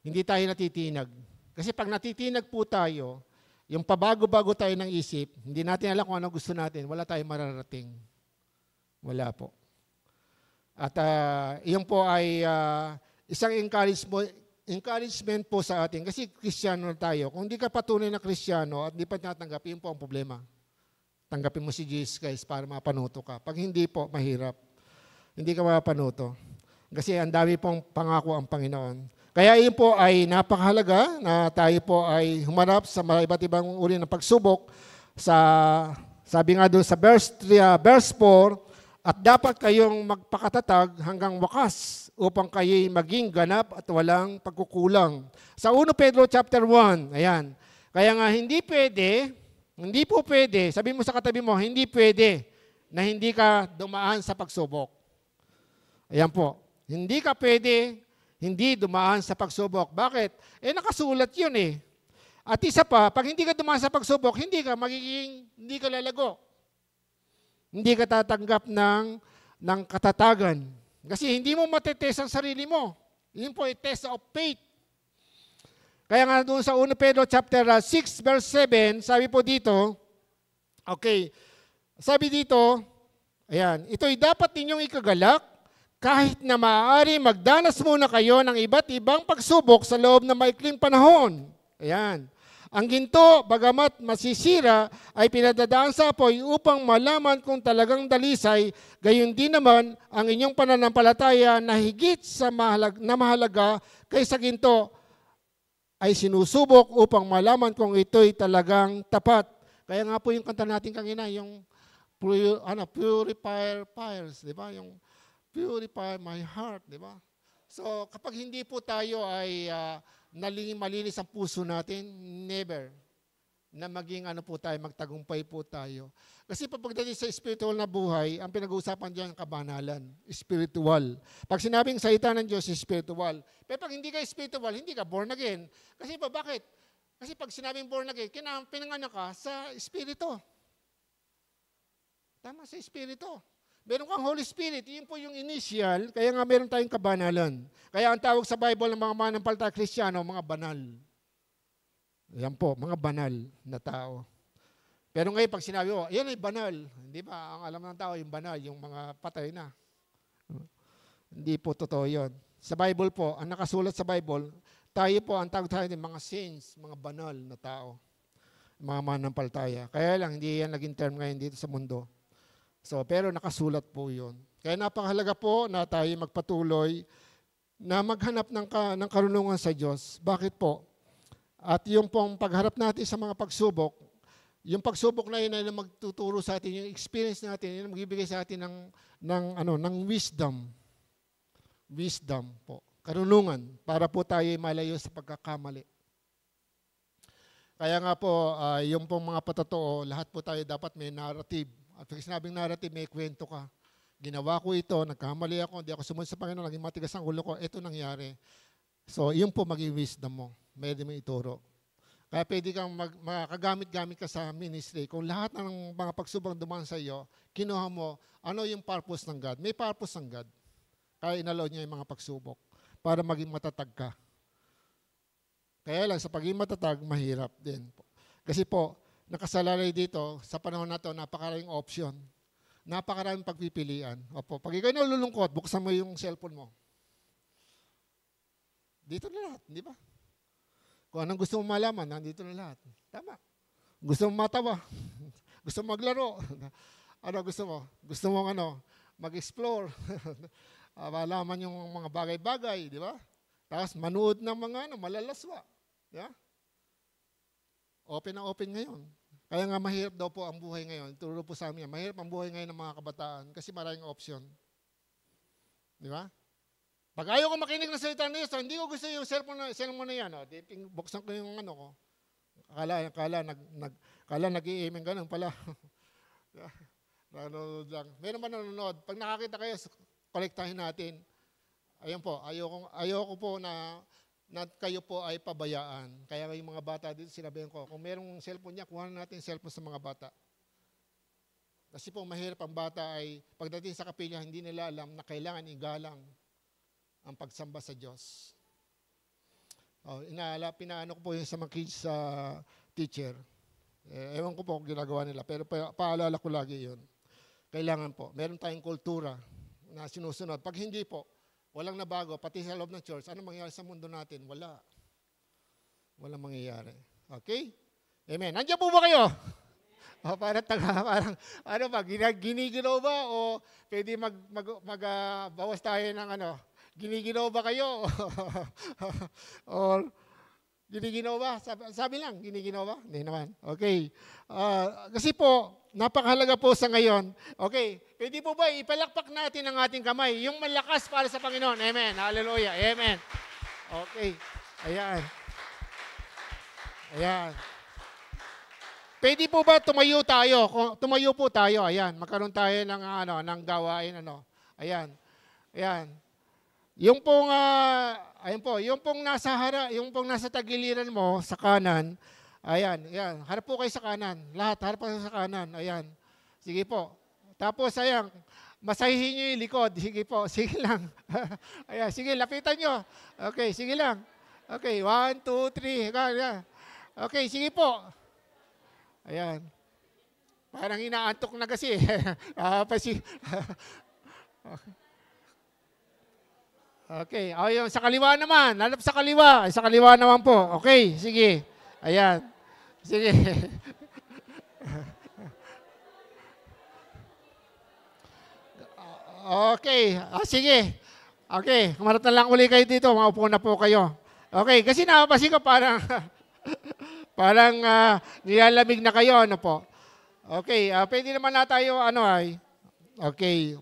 Hindi tayo natitinag. Kasi pag natitinag po tayo, yung pabago-bago tayo ng isip, hindi natin alam kung ano gusto natin, wala tayong mararating. Wala po. At iyon po ay isang encouragement po sa atin. Kasi Kristiyano tayo. Kung hindi ka patunay na Kristiyano at hindi pa natanggap, yun po ang problema. Tanggapin mo si Jesus Christ para mapanuto ka. Pag hindi po, mahirap. Hindi ka mapanuto. Kasi ang dami pong pangako ang Panginoon. Kaya yun po ay napakahalaga na tayo po ay humarap sa iba't ibang uri ng pagsubok. Sabi nga doon sa verse 4, at dapat kayong magpakatatag hanggang wakas upang kayo'y maging ganap at walang pagkukulang. Sa 1 Pedro chapter 1, ayan. Kaya nga hindi po pwede, sabi mo sa katabi mo, hindi pwede na hindi ka dumaan sa pagsubok. Ayan po. Hindi ka pwede hindi dumaan sa pagsubok. Bakit? Nakasulat yun eh. At isa pa, pag hindi ka dumaan sa pagsubok, hindi ka lalago. Hindi ka tatanggap ng katatagan. Kasi hindi mo matetest ang sarili mo. Yun po ay test of faith. Kaya nga doon sa 1 Pedro chapter 6 verse 7, sabi po dito, okay, sabi dito, ayan, ito'y dapat ninyong ikagalak, kahit na maaari magdanas muna kayo ng iba't ibang pagsubok sa loob ng maikling panahon. Ayan. Ang ginto, bagamat masisira, ay pinadadaan sa apoy upang malaman kung talagang dalisay, gayon din naman ang inyong pananampalataya na higit sa mahalaga kaysa ginto ay sinusubok upang malaman kung ito'y talagang tapat. Kaya nga po yung kanta natin kanina, yung purifier fires, di ba? Yung purify my heart, di ba? So, kapag hindi po tayo ay malinis ang puso natin, never. na maging ano po tayo, magtagumpay po tayo. Kasi pagdating sa spiritual na buhay, ang pinag-uusapan diyan kabanalan, spiritual. Pag sinabing salita ng Diyos, spiritual. Pero pag hindi ka spiritual, hindi ka born again. Kasi pa bakit? Kasi pag sinabing born again, pinanganak ka sa espiritu. Tama, sa espiritu. Meron kang Holy Spirit, yun po yung initial, kaya nga meron tayong kabanalan. Kaya ang tawag sa Bible ng mga manampalataya Kristiyano, mga banal. Yan po, mga banal na tao. Pero ngayon, pag sinabi mo, yan ay banal. Hindi ba? Ang alam ng tao, yung banal, yung mga patay na. Hindi po totoo yun. Sa Bible po, ang nakasulat sa Bible, tayo po, ang tawag tayo ng mga saints, mga banal na tao. Mga manampalataya. Kaya lang, hindi yan naging term ngayon dito sa mundo. So, pero nakasulat po yun. Kaya napakahalaga po na tayo magpatuloy na maghanap ng karunungan sa Diyos. Bakit po? At yung pong pagharap natin sa mga pagsubok, yung pagsubok na yun ay magtuturo sa atin, yung experience natin, yun magbibigay sa atin ng wisdom. Wisdom po. Karunungan para po tayo malayo sa pagkakamali. Kaya nga po, yung pong mga patotoo, lahat po tayo dapat may narrative. At pag sinabing narrative, may kwento ka. Ginawa ko ito, nagkamali ako, hindi ako sumunod sa Panginoon, naging matigas ang ulo ko, ito nangyari. So, yun po maging wisdom mo. Pwede mo ituro. Kaya pwede kang makagamit-gamit ka sa ministry. Kung lahat ng mga pagsubang dumaan sa iyo, kinuha mo, ano yung purpose ng God? May purpose ng God. Kaya inalaw niya yung mga pagsubok para maging matatag ka. Kaya lang, sa pagiging matatag, mahirap din. Kasi po, nakasalalay dito, sa panahon na ito, napakaraming option. Napakaraming pagpipilian. Opo, pag ikaw nalulungkot, buksan mo yung cellphone mo. Dito na lahat, di ba? Kung anong gusto mong malaman, nandito na lahat. Tama. Gusto mong matawa. Gusto mong maglaro. Ano gusto mo? Gusto mong mag-explore. Malaman yung mga bagay-bagay, di ba? Tapos manood ng mga malalaswa. Di ba? Open na open ngayon. Kaya nga mahirap daw po ang buhay ngayon. Turo po sa amin, mahirap ang buhay ngayon ng mga kabataan kasi maraming option. Di ba? Pag ayaw ko makinig ng salita ng Diyos, hindi ko gusto yung cellphone na yan. Buksan ko yung ko. Kala nag-i-aiming ganun pala. Nanonood lang. Meron ba nanonood? Pag nakakita kayo, kolektahin natin. Ayun po, ayoko po na kayo po ay pabayaan. Kaya yung mga bata dito, sinabihan ko, kung merong cellphone niya, kuha natin cellphone sa mga bata. Kasi po mahirap ang bata ay pagdating sa kapilya, hindi nila alam na kailangan igalang ang pagsamba sa Diyos. Pinaano ko po yung sa mga kids sa teacher. Ewan ko po kung ginagawa nila, pero paalala ko lagi yun. Kailangan po, meron tayong kultura na sinusunod. Pag hindi po, walang nabago, pati sa loob ng church, ano mangyayari sa mundo natin? Wala. Walang mangyayari. Okay? Amen. Nandiyan po ba kayo? Parang giniginaw ba? O pwede bawas tayo ng giniginaw ba kayo? Or giniginaw ba? Sabi lang, giniginaw ba? Hindi naman. Okay. Kasi po, napakahalaga po sa ngayon. Okay. Pwede po ba ipalakpak natin ang ating kamay? Yung malakas para sa Panginoon. Amen. Hallelujah. Amen. Okay. Ayan. Ayan. Pwede po ba tumayo tayo? Tumayo po tayo. Ayan. Magkaroon tayo ng gawain. Ayan. Ayan. Yung pong nasa tagiliran mo sa kanan, ayan, harap po kayo sa kanan. Lahat, harap po sa kanan. Ayan. Sige po. Tapos, ayan, masahihin nyo yung likod. Sige po, sige lang. Ayan, sige, lapitan nyo. Okay, sige lang. Okay, 1, 2, 3. Ayan. Okay, sige po. Ayan. Parang inaantok na kasi. Okay. Okay. Ayun, sa kaliwa naman. Hanap sa kaliwa. Sa kaliwa naman po. Okay, sige. Ayan. Sige. Okay. Sige. Okay. Kumarap na lang uli kayo dito. Maupo na po kayo. Okay. Kasi napapansin ko parang nilalamig na kayo. Ano po? Okay. Pwede naman na tayo Okay.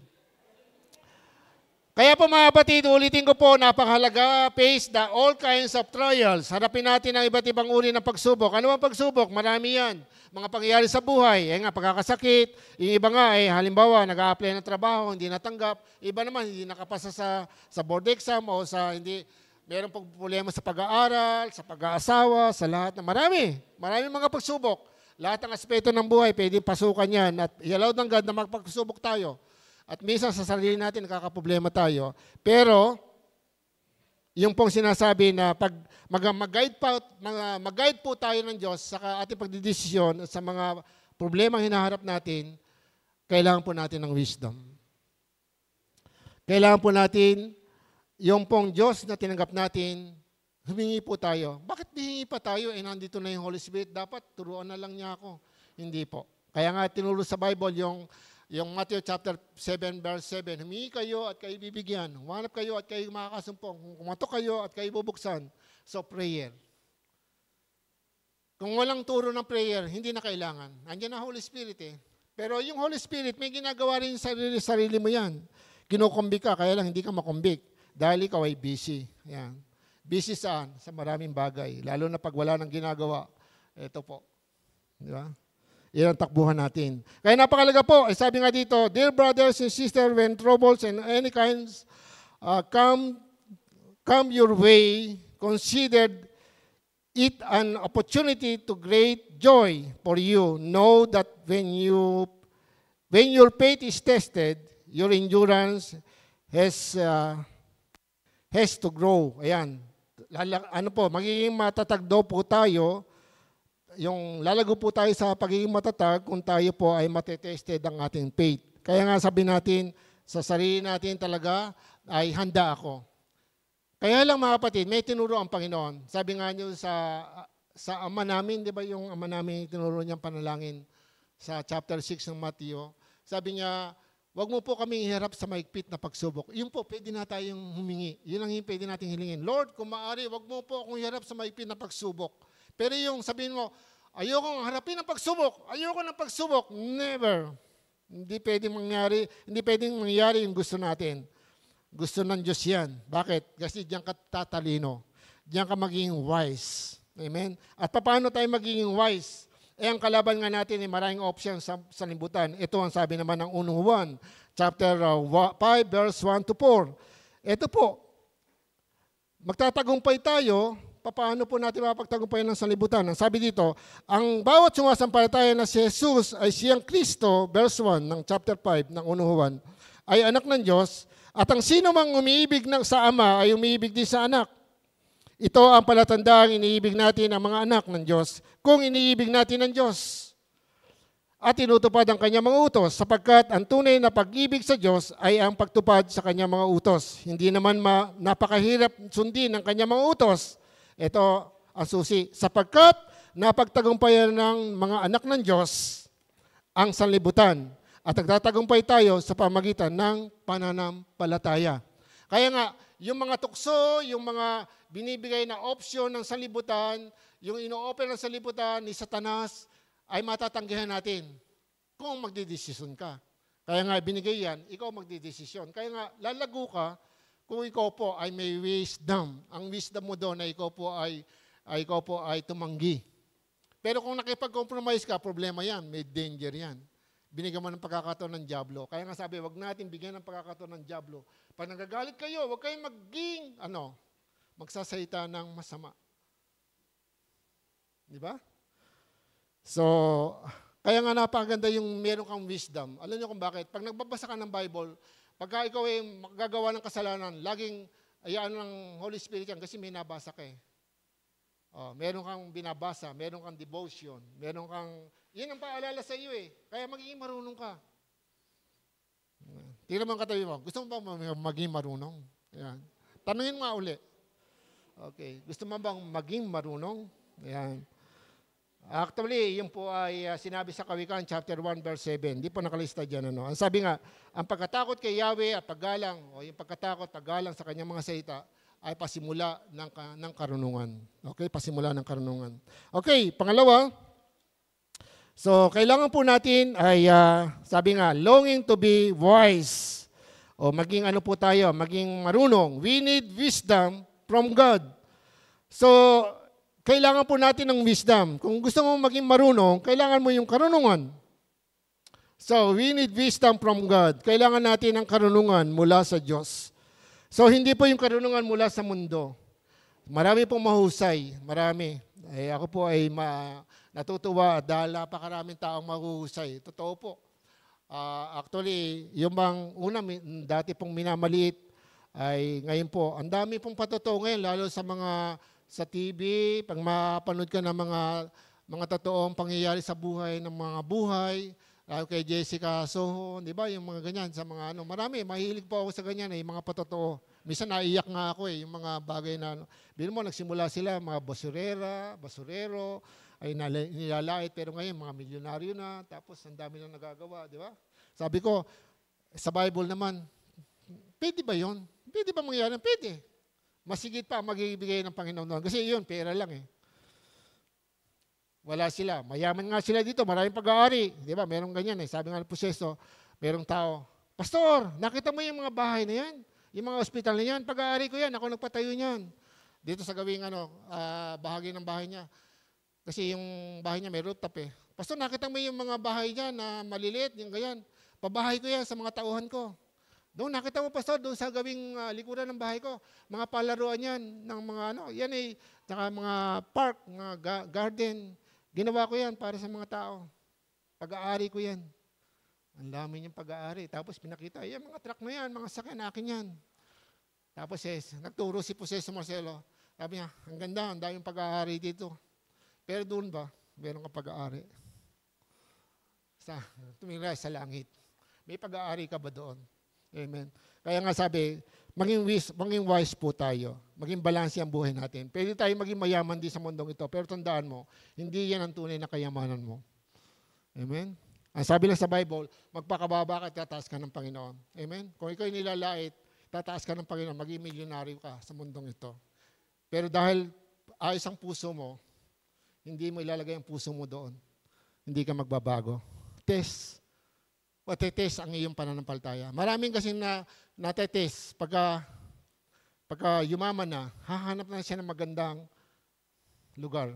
Kaya po mga kapatid, ulitin ko po, napakahalaga, face the all kinds of trials. Harapin natin ang iba't ibang uri ng pagsubok. Ano ang pagsubok? Marami yan. Mga pangyayari sa buhay, pagkakasakit. Yung iba nga, halimbawa, nag-a-apply ng trabaho, hindi natanggap. Iba naman, hindi nakapasa sa board exam o meron pang problema sa pag-aaral, sa pag-aasawa, sa lahat na marami. Marami mga pagsubok. Lahat ng aspeto ng buhay, pwedeng pasukan yan. At i-allow ng God na magpagsubok tayo. At minsan sa sarili natin, nakakaproblema tayo. Pero, yung pong sinasabi na pag mag-guide po tayo ng Diyos sa ating pagdidesisyon sa mga problemang hinaharap natin, kailangan po natin ng wisdom. Kailangan po natin, yung pong Diyos na tinanggap natin, humingi po tayo. Bakit hihingi pa tayo? Nandito na yung Holy Spirit. Dapat turuan na lang niya ako. Hindi po. Kaya nga tinuro sa Bible yung Matthew chapter 7 verse 7, humingi kayo at kayo bibigyan. Humanap kayo at kayo makakasumpong. Kumatok kayo at kayo bubuksan. So prayer. Kung walang turo ng prayer, hindi na kailangan. Andiyan na Holy Spirit Pero yung Holy Spirit, may ginagawa rin sa sarili mo yan. Kinukumbik ka, kaya lang hindi ka makumbik. Dahil ikaw ay busy. Yan. Busy saan? Sa maraming bagay. Lalo na pag wala nang ginagawa. Ito po. Di ba? Yan ang takbuhan natin. Kaya napakalaga po, sabi nga dito, dear brothers and sisters, when troubles and any kinds come your way, consider it an opportunity to great joy for you. Know that when your faith is tested, your endurance has to grow. Ayan. Magiging matatag daw po tayo. Yung lalago po tayo sa pagiging matatag kung tayo po ay matetested ang ating faith. Kaya nga sabi natin, sa sarili natin talaga ay handa ako. Kaya lang mga kapatid, may tinuro ang Panginoon. Sabi nga niyo sa ama namin, di ba yung ama namin tinuro niyang panalangin sa chapter 6 ng Matthew. Sabi niya, wag mo po kami iharap sa maigpit na pagsubok. Yun po, pwede na tayong humingi. Yun ang pwede nating hilingin. Lord, kung maaari, wag mo po akong iharap sa maigpit na pagsubok. Pero yung sabihin mo, ayokong harapin ang pagsubok, ayoko ng pagsubok, never. Hindi pwedeng mangyari yung gusto natin. Gusto ng Diyos yan. Bakit? Kasi diyan ka tatalino. Diyan ka magiging wise. Amen? At paano tayo magiging wise? Ang kalaban nga natin ay maraming options sa libutan. Ito ang sabi naman ng 1 chapter 5, verse 1 to 4. Ito po, magtatagumpay tayo. Paano po natin mapagtagumpayan ng sanlibutan? Ang sabi dito, ang bawat sumasampalataya na si Jesus ay siyang Kristo, verse 1 ng chapter 5 ng 1 ay anak ng Diyos, at ang sino mang umiibig sa Ama ay umiibig din sa anak. Ito ang palatandaan, iniibig natin ang mga anak ng Diyos kung iniibig natin ang Diyos. At tinutupad ang kanyang mga utos, sapagkat ang tunay na pag-ibig sa Diyos ay ang pagtupad sa kanyang mga utos. Hindi naman napakahirap sundin ang kanyang mga utos. Ito ang susi. Sapagkat napagtagumpayan ng mga anak ng Diyos ang sanlibutan at nagtatagumpay tayo sa pamagitan ng pananampalataya. Kaya nga, yung mga tukso, yung mga binibigay na option ng sanlibutan, yung ino-offer ng sanlibutan ni Satanas, ay matatanggihan natin kung magdidesisyon ka. Kaya nga, binigay yan, ikaw magdidesisyon. Kaya nga, lalago ka kung ikaw po ay may wisdom. Ang wisdom mo doon ay ikaw po ay tumanggi. Pero kung nakipag-compromise ka, problema yan, may danger yan. Binigyan mo ng pagkakataon ng dyablo. Kaya nga sabi, wag natin bigyan ng pagkakataon ng dyablo. Pag nagagalit kayo, wag kayong magsasalita ng masama. Di ba? So, kaya nga napakaganda yung meron kang wisdom. Alam niyo kung bakit? Pag nagbabasa ka ng Bible, pagka ikaw ay magagawa ng kasalanan, laging ayaan ng Holy Spirit yan kasi may nabasa ka . Meron kang binabasa, meron kang devotion, meron kang, yun ang paalala sa iyo . Kaya magiging marunong ka. Tingnan mo ang katabi mo, gusto mo ba maging marunong? Ayan. Tanungin mo uli. Okay, gusto mo bang maging marunong? Ayan. Actually, yun po ay sinabi sa Kawikaan chapter 1 verse 7. Hindi po nakalista dyan. Ang sabi nga, ang pagkatakot kay Yahweh at paggalang, o yung paggalang sa kanyang mga salita, ay pasimula ng karunungan. Okay, pasimula ng karunungan. Okay, pangalawa, so kailangan po natin ay, sabi nga, longing to be wise. O maging ano po tayo, maging marunong. We need wisdom from God. So, kailangan po natin ng wisdom. Kung gusto mo maging marunong, kailangan mo yung karunungan. So, we need wisdom from God. Kailangan natin ng karunungan mula sa Diyos. So, hindi po yung karunungan mula sa mundo. Marami pong mahusay. Marami. Ako po ay natutuwa dahil napakaraming taong mahuhusay. Totoo po. Actually, yung bang dati pong minamaliit, ay ngayon po, ang dami pong patotoo ngayon, lalo sa TV, pag mapanood ka ng mga totoong pangyayari sa buhay ng mga buhay, lalo kay Jessica Soho, di ba, yung mga ganyan, sa mga marami, mahilig po ako sa ganyan, yung mga patotoo. Minsan naiyak nga ako yung mga bagay na, bilhin mo, nagsimula sila, mga basurero, ay nilalait, pero ngayon, mga milyonaryo na, tapos ang dami na nagagawa, di ba? Sabi ko, sa Bible naman, pwede ba yun? Pwede ba mangyari? Pwede. Masigit pa magibigay ng Panginoon noon. Kasi yun, pera lang eh. Wala sila. Mayaman nga sila dito. Maraming pag-aari. Di ba? Merong ganyan eh. Sabi nga ng proseso, merong tao, Pastor, nakita mo yung mga bahay na yan? Yung mga ospital na yan? Pag-aari ko yan. Ako nagpatayo niyan. Dito sa gawing bahagi ng bahay niya. Kasi yung bahay niya may rooftop eh. Pastor, nakita mo yung mga bahay niya na maliliit, yung ganyan. Pabahay ko yan sa mga tauhan ko. Doon, nakita mo, Pastor, doon sa gawing likuran ng bahay ko, mga palaruan yan, ng mga yan eh, saka mga park, mga garden. Ginawa ko yan para sa mga tao. Pag-aari ko yan. Ang dami niyang pag-aari. Tapos pinakita, yan, mga truck na yan, mga sakyan, akin yan. Tapos nagturo si Proseso Marcelo. Sabi niya, ang ganda, ang daming pag-aari dito. Pero doon ba, meron ka pag-aari? Tumira sa langit. May pag-aari ka ba doon? Amen. Kaya nga sabi, maging wise po tayo. Maging balanse ang buhay natin. Pwede tayo maging mayaman din sa mundong ito. Pero tandaan mo, hindi yan ang tunay na kayamanan mo. Amen. Ang sabi lang sa Bible, magpakababa ka at tataas ka ng Panginoon. Amen. Kung ikaw nilalait, tataas ka ng Panginoon, maging milyonaryo ka sa mundong ito. Pero dahil ayos ang puso mo, hindi mo ilalagay ang puso mo doon. Hindi ka magbabago. Test. Matetest ang iyong pananampalataya. Maraming kasi natetest. Pagka yumaman na, hahanap na siya ng magandang lugar.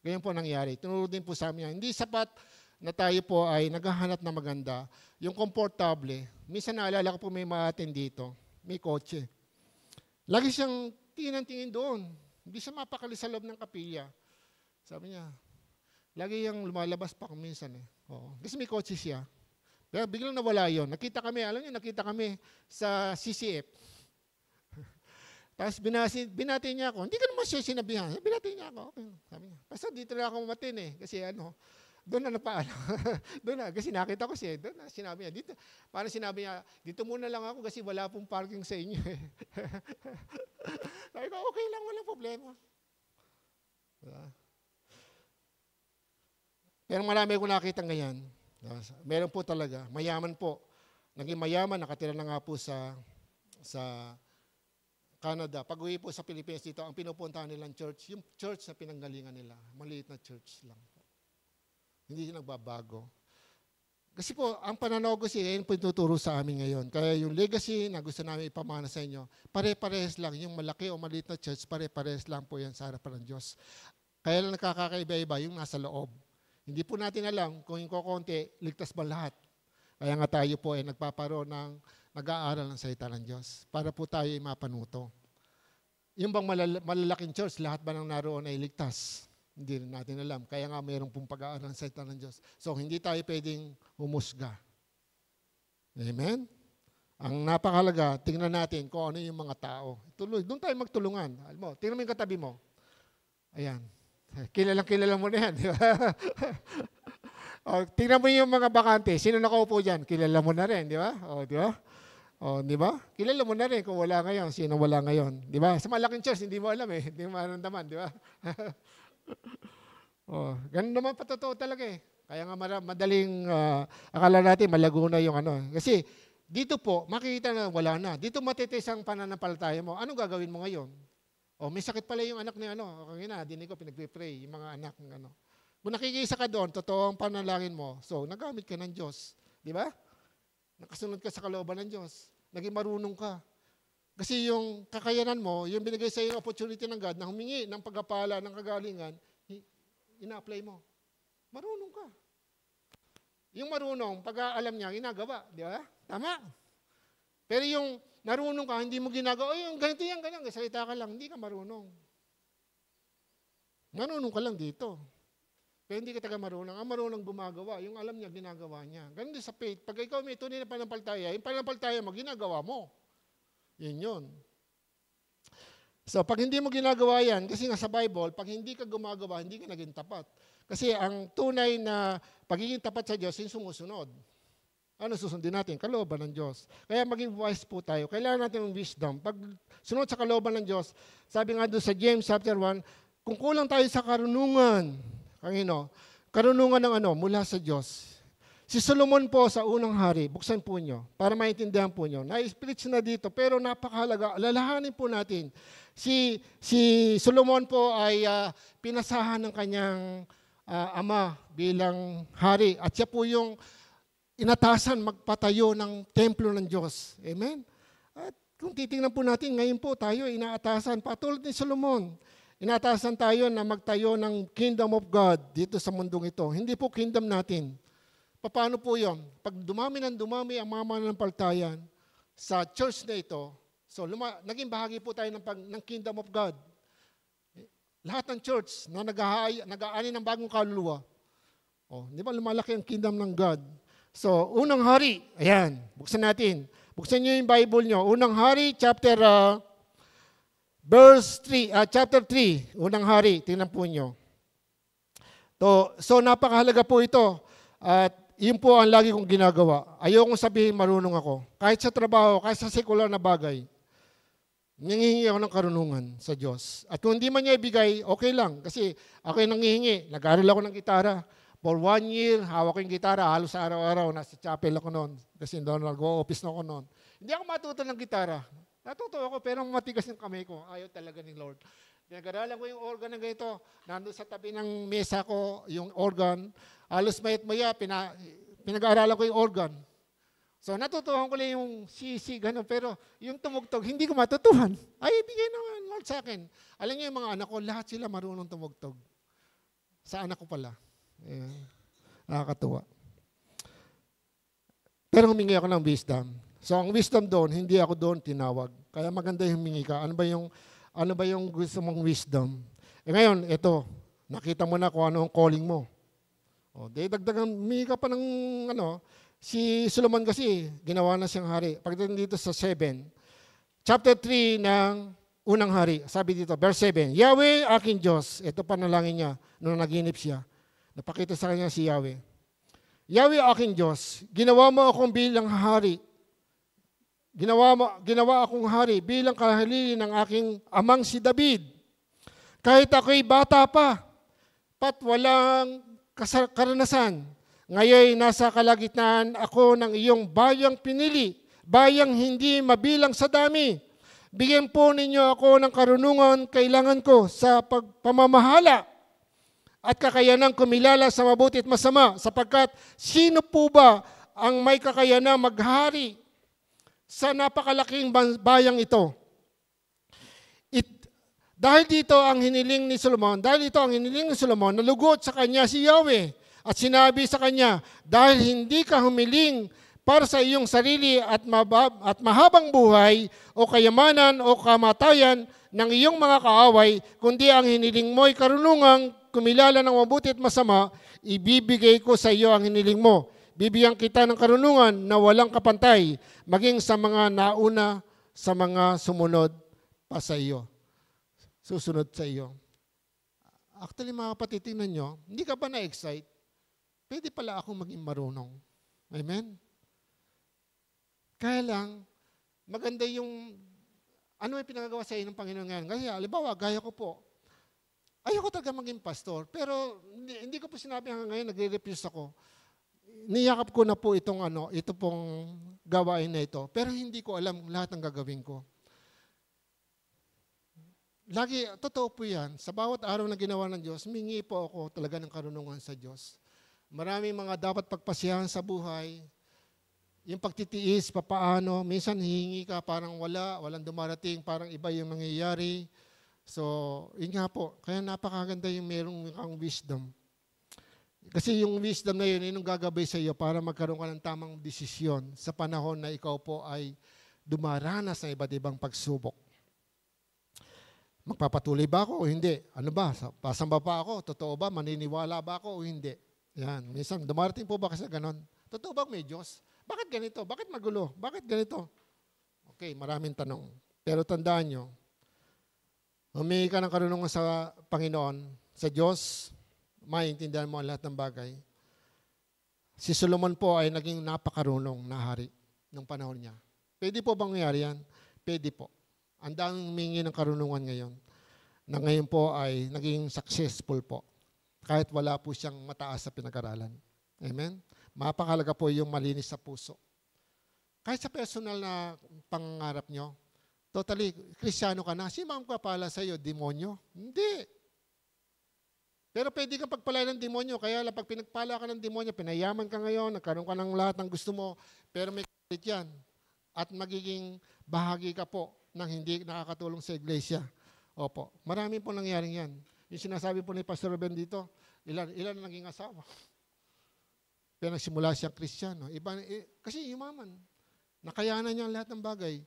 Ganyan po nangyari. Tinuro din po sa amin yan. Hindi sapat na tayo po ay naghahanap na maganda. Yung komportable, minsan naalala ko po may maatin dito, may kotse. Lagi siyang tingin doon. Hindi siya mapakali sa loob ng kapilya. Sabi niya, lagi yung lumalabas pa kung minsan eh. Oo. Kasi may kotse siya. Pero biglang nawala yun. Nakita kami sa CCF. Tapos binati niya ako. Hindi ko naman siya sinabihan. Binati niya ako. Okay. Sabi niya, basta dito na ako matin eh. Kasi doon na napaano. Doon na. Kasi nakita ko siya. Doon na sinabi niya. Dito, parang sinabi niya, dito muna lang ako kasi wala pong parking sa inyo eh. Sabi ko, okay lang, walang problema. Pero marami ko nakita ngayon. Meron po talaga. Mayaman po. Naging mayaman, nakatira na nga po sa Canada. Pag-uwi po sa Pilipinas dito, ang pinupuntahan nilang church, yung church na pinanggalingan nila, maliit na church lang po. Hindi nagbabago. Kasi po, ang pananaw ko yun po ituturo sa amin ngayon. Kaya yung legacy na gusto namin ipamana sa inyo, pare-parehas lang. Yung malaki o maliit na church, pare-parehas lang po yan sa harapan ng Diyos. Kaya lang nakakakaiba-iba yung nasa loob. Hindi po natin alam kung yung kukunti, ligtas ba lahat. Kaya nga tayo po ay nagpaparoon ng nag-aaral ng salita ng Diyos para po tayo ay mapanuto. Yung bang malalaking church, lahat ba ng naroon ay ligtas? Hindi rin natin alam. Kaya nga mayroong pong pag-aaral ng salita ng Diyos. So, hindi tayo pwedeng humusga. Amen? Ang napakalaga, tingnan natin kung ano yung mga tao. Doon tayo magtulungan. Alam mo, tingnan mo yung katabi mo. Ayan. Kilala mo na yan, di ba? Tingnan mo yung mga bakante. Sino nakaupo dyan? Kilala mo na rin, di ba? Di ba? Di ba? Kilala mo na rin kung wala ngayon. Sino wala ngayon? Di ba? Sa malaking church, hindi mo alam eh. Hindi mo maramdaman, di ba? Ganun naman patotoo talaga eh. Kaya nga madaling akala natin malago na yung Kasi dito po, makikita na wala na. Dito matitis ang pananampalataya mo. Anong gagawin mo ngayon? May sakit pala yung anak ni Kanina, dinig ko pinagpipray, yung mga anak ng Kung nakikisa ka doon, totoo ang panalangin mo. So, nagamit ka ng Diyos. Di ba? Nakasunod ka sa kalooban ng Diyos. naging marunong ka. Kasi yung kakayanan mo, yung binigay sa iyo ng opportunity ng God na humingi ng pagkapala, ng kagalingan, ina-apply mo. Marunong ka. Yung marunong, pag alam niya, ginagawa. Di ba? Tama. Pero yung narunong ka, hindi mo ginagawa, yung ganito yan, ganyan, salita ka lang, hindi ka marunong. Marunong ka lang dito. Pero hindi ka taga marunong. Ang marunong gumagawa, yung alam niya, ginagawa niya. Ganun din sa faith. Pag ikaw may tunay na panampalataya, yung panampalataya mo, ginagawa mo. Yun. So, pag hindi mo ginagawa yan, kasi nga sa Bible, pag hindi ka gumagawa, hindi ka naging tapat. Kasi ang tunay na pagiging tapat sa Diyos, yung sumusunod. Ano susundin natin? Kalooban ng Diyos. Kaya maging wise po tayo. Kailangan natin ng wisdom. Pag sunod sa kalooban ng Diyos, sabi nga doon sa James chapter 1, kung kulang tayo sa karunungan, karunungan ng mula sa Diyos. Si Solomon po sa unang hari, buksan po nyo, para maintindihan po nyo. Na-preach na dito, pero napakahalaga. Alalahanin po natin. Si Solomon po ay pinasahan ng kanyang ama bilang hari. At siya po yung inatasan magpatayo ng templo ng Diyos. Amen? At kung titingnan po natin, ngayon po tayo inaatasan, patulad ni Solomon, inatasan tayo na magtayo ng kingdom of God dito sa mundong ito. Hindi po kingdom natin. Paano po yun? Pag dumami ang mga mananampalataya sa church na ito, so naging bahagi po tayo ng kingdom of God. Lahat ng church na nag-aani ng bagong kaluluwa. Di ba lumalaki ang kingdom ng God? So, unang hari, ayan, buksan natin. Buksan niyo yung Bible niyo. Unang hari, chapter 3, unang hari, tingnan po niyo. So, napakahalaga po ito. At yun po ang lagi kong ginagawa. Ayokong sabihin marunong ako. Kahit sa trabaho, kahit sa sekular na bagay, nangihingi ako ng karunungan sa Diyos. At kung hindi man niya ibigay, okay lang. Kasi ako yung nangihingi. Nag-aaral ako ng gitara. For 1 year, hawak ko yung gitara, halos araw-araw, nasa chapel ako noon. Kasi doon, nag-o-office na ako noon. Hindi ako matuto ng gitara. Natuto ako, pero matigas yung kamay ko. Ayaw talaga ni Lord. Nag-aralan ko yung organ na ganito. Nandun sa tabi ng mesa ko, yung organ. Halos mayat-maya, pinag-aaralan ko yung organ. So, natutuhan ko lang yung sisi, gano'n. Pero yung tumugtog, hindi ko matutuhan. Ay, ibigay naman Lord sa akin. Alam niyo yung mga anak ko, lahat sila marunong tumugtog. Sa anak ko pala. Ayan. Nakakatuwa. Pero humingi ako ng wisdom. So ang wisdom doon, hindi ako doon tinawag. Kaya maganda yung humingi ka. Ano ba yung gusto mong wisdom? Ngayon, ito, nakita mo na kung ano ang calling mo. Dagdagan, humingi ka pa ng si Solomon kasi, ginawa na siyang hari. Pagdating dito sa 7, chapter 3 ng unang hari, sabi dito, verse 7, Yahweh, aking Diyos. Ito panalangin niya nung naginip siya. Napakita sa kanya si Yahweh. Yahweh, aking Diyos, ginawa mo akong bilang hari. Ginawa akong hari bilang kahalili ng aking amang si David. Kahit ako'y bata pa, pat walang karanasan. Ngayon, nasa kalagitnaan ako ng iyong bayang pinili, bayang hindi mabilang sa dami. Bigyan po ninyo ako ng karunungan kailangan ko sa pamamahala at kakayanang kumilala sa mabuti at masama, sapagkat sino po ba ang may kakayanang maghari sa napakalaking bayang ito? Dahil dito ang hiniling ni Solomon, nalugot sa kanya si Yahweh at sinabi sa kanya, dahil hindi ka humiling para sa iyong sarili at mahabang buhay o kayamanan o kamatayan ng iyong mga kaaway, kundi ang hiniling mo'y karunungang kumilala ng mabuti at masama, ibibigay ko sa iyo ang hiniling mo. Bibigyan kita ng karunungan na walang kapantay, maging sa mga nauna, sa mga sumunod pa sa iyo. Susunod sa iyo. Actually, mga kapatid, tingnan nyo, hindi ka ba na-excite? Pwede pala akong maging marunong. Amen? Kaya lang, maganda yung, ano yung pinagagawa sa iyo ng Panginoon ngayon? Kasi, halimbawa, gaya ko po, ayoko talaga maging pastor, pero hindi ko po sinabi hanggang ngayon, nagre-refuse ako. Niyakap ko na po ito pong gawain na ito, pero hindi ko alam lahat ng gagawin ko. Lagi, totoo po yan, sa bawat araw na ginawa ng Diyos, mingi po ako talaga ng karunungan sa Diyos. Maraming mga dapat pagpasiyahan sa buhay, yung pagtitiis, papaano, minsan hihingi ka, parang walang dumarating, parang iba yung nangyayari. So, yun nga po, kaya napakaganda yung merong kang wisdom. Kasi yung wisdom na yun, yung gagabay sa iyo para magkaroon ka ng tamang desisyon sa panahon na ikaw po ay dumaranas ng iba't ibang pagsubok. Magpapatuloy ba ako o hindi? Ano ba? Pasamba pa ako? Totoo ba? Maniniwala ba ako o hindi? Yan. Minsan, dumarating po ba kasi ganon? Totoo ba may Diyos? Bakit ganito? Bakit magulo? Bakit ganito? Okay, maraming tanong. Pero tandaan nyo, humingi ka ng karunungan sa Panginoon, sa Diyos, maintindihan mo ang lahat ng bagay. Si Solomon po ay naging napakarunong na hari nung panahon niya. Pwede po bang mangyari yan? Pwede po. Ang daming humingi ng karunungan ngayon, na ngayon po ay naging successful po. Kahit wala po siyang mataas sa pinag-aralan. Amen? Mapakalaga po yung malinis sa puso. Kahit sa personal na pangarap nyo, totally, Kristiyano ka na, sino ang papala sa iyo? Demonyo? Hindi. Pero pwede kang pagpalay ng demonyo, kaya lang pag pinagpala ka ng demonyo, pinayaman ka ngayon, nagkaroon ka ng lahat ng gusto mo, pero may kalit yan. At magiging bahagi ka po ng hindi nakakatulong sa iglesia. Opo, marami po nangyaring yan. Yung sinasabi po ni Pastor Ruben dito, ilan naging asawa. Pero nagsimula siyang Kristiyano. Kasi yumaman. Nakayanan niya ang lahat ng bagay.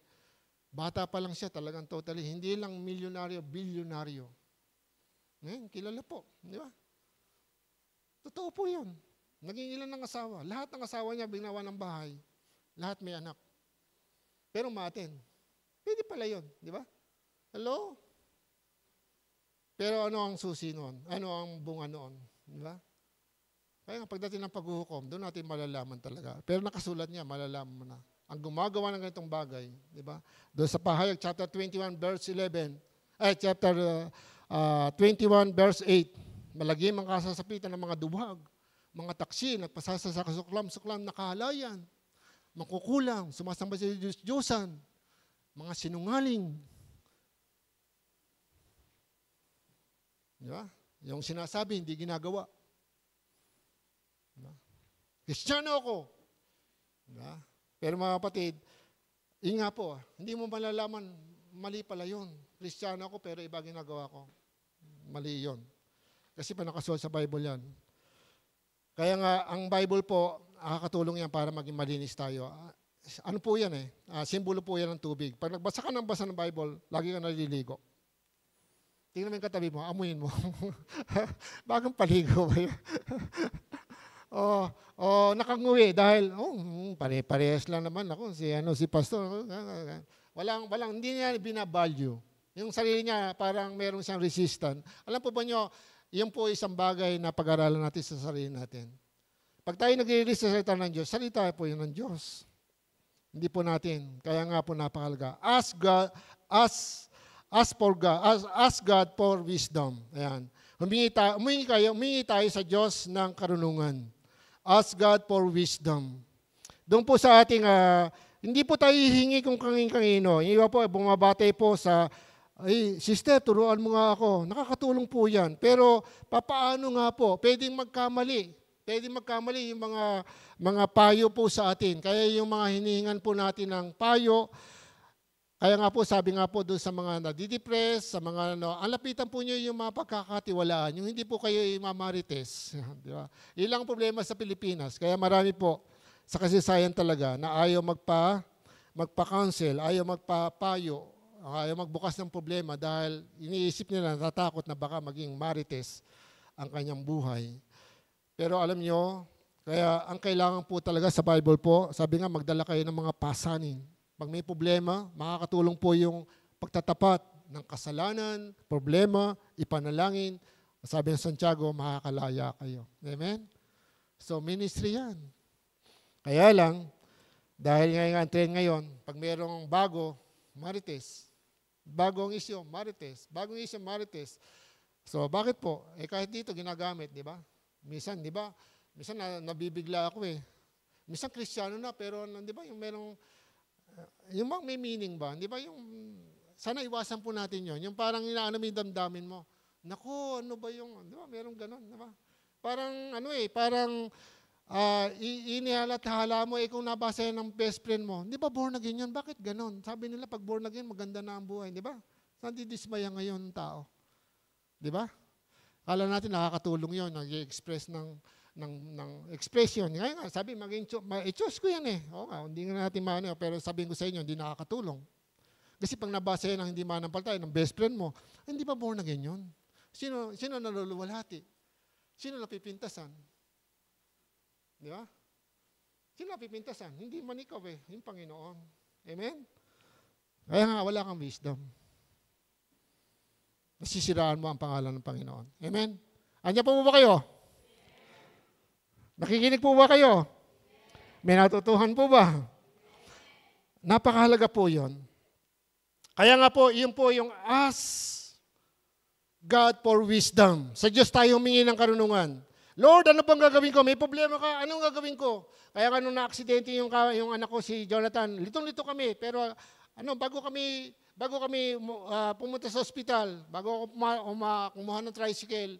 Bata pa lang siya, talagang totally. Hindi lang milyonaryo, bilyonaryo. Ngayon, kilala po. Di ba? Totoo po yun. Naging ilan ng asawa. Lahat ng asawa niya binawa ng bahay. Lahat may anak. Pero umaten. Pwede pala yun. Di ba? Hello? Pero ano ang susi noon? Ano ang bunga noon? Di ba? Kaya pagdating ng paghuhukom, doon natin malalaman talaga. Pero nakasulat niya, malalaman mo na. Ang gumagawa ng ganitong bagay, di ba? Doon sa Pahayag, chapter 21, verse 11, chapter 21, verse 8, malagim ang kasasapitan ng mga duwag, mga taksi, nagpasasa sa kasuklam-suklam na kahalayan, makukulang, sumasamba sa Diyos-Diyosan, mga sinungaling. Di ba? Yung sinasabi, hindi ginagawa. Kristiyano ako. Diba? Pero mga kapatid, yun nga po, hindi mo malalaman, mali pala yun. Kristiyano ako pero iba ginagawa ko. Mali yun. Kasi pa nakasulat sa Bible yan. Kaya nga, ang Bible po, nakakatulong yan para maging malinis tayo. Ano po yan eh? Simbolo po yan ng tubig. Pag nagbasa ka ng basa ng Bible, lagi ka naliligo. Tingnan mo yung katabi mo, amuyin mo. Bagong paligo ba yun? Nakanguwi dahil pare-parehas lang naman ako si pastor. Hindi niya binavalue. Yung sarili niya parang meron siyang resistant. Alam po ba niyo, yan po isang bagay na pag-aralan natin sa sarili natin. Pag tayo nag-release sa salita ng Diyos, salita po yun ng Diyos. Hindi po natin. Kaya nga po napakalaga. Ask God for wisdom. Ayan. Humingi tayo sa Diyos ng karunungan. Ask God for wisdom. Doon po sa ating, hindi po tayo hihingi kung kangin-kangino. Yung iba po, bumabate po sa, sister, turuan mo nga ako. Nakakatulong po yan. Pero, papaano nga po? Pwedeng magkamali. Yung mga payo po sa atin. Kaya yung mga hinihingan po natin ng payo, kaya nga po, sabi nga po doon sa mga nadidepress, sa mga ang lapitan po nyo yung mga pagkakatiwalaan, yung hindi po kayo mamarites. Di ba? Ilang problema sa Pilipinas. Kaya marami po sa kasaysayan talaga na ayaw magpa-counsel, ayaw magpapayo, ayaw magbukas ng problema dahil iniisip nila, natatakot na baka maging marites ang kanyang buhay. Pero alam nyo, kaya ang kailangan po talaga sa Bible po, sabi nga magdala kayo ng mga pasanin. Pag may problema, makakatulong po yung pagtatapat ng kasalanan, problema, ipanalangin. Sabi ng Santiago, makakalaya kayo. Amen? So, ministry yan. Kaya lang, dahil ang trend ngayon, pag mayroong bago, marites. Bagong isyo, marites. Bagong isyo, marites. So, bakit po? Kahit dito, ginagamit, di ba? Minsan, di ba? Minsan, nabibigla ako eh. Minsan, Kristiyano na, pero, di ba, yung merong yung bang may meaning ba? Di ba yung, sana iwasan po natin yon. Yung parang inaano mo yung damdamin mo. Naku, ano ba yung, di ba, merong ganon, di ba? Parang, parang inihalat-hala mo, kung nabasa yan ng best friend mo, di ba born again yun? Bakit ganon? Sabi nila, pag born again, maganda na ang buhay, di ba? Nandidismaya ngayon ng tao. Di ba? Kala natin nakakatulong yun, nag-express ng expression. Ngayon nga, sabi, i-choose ko yan eh. Oo nga, hindi nga natin maano, pero sabihin ko sa inyo, hindi nakakatulong. Kasi pag nabasa yan ng hindi manampalataya, ng best friend mo, hindi ba born again yun? Sino naluluwalhati? Sino napipintasan? Di ba? Sino napipintasan? Hindi man ikaw eh, yung Panginoon. Amen? Kaya nga, wala kang wisdom. Nasisiraan mo ang pangalan ng Panginoon. Amen? Andiyan po ba kayo? Nakikinig po ba kayo? May natutuhan po ba? Napakahalaga po yun. Kaya nga po, yun po yung ask God for wisdom. Sa Diyos tayo humingi ng karunungan. Lord, ano bang gagawin ko? May problema ka, anong gagawin ko? Kaya nga nung na-aksidente yung anak ko, si Jonathan, litong-lito kami, pero bago kami pumunta sa ospital, bago ako kumuha ng tricycle,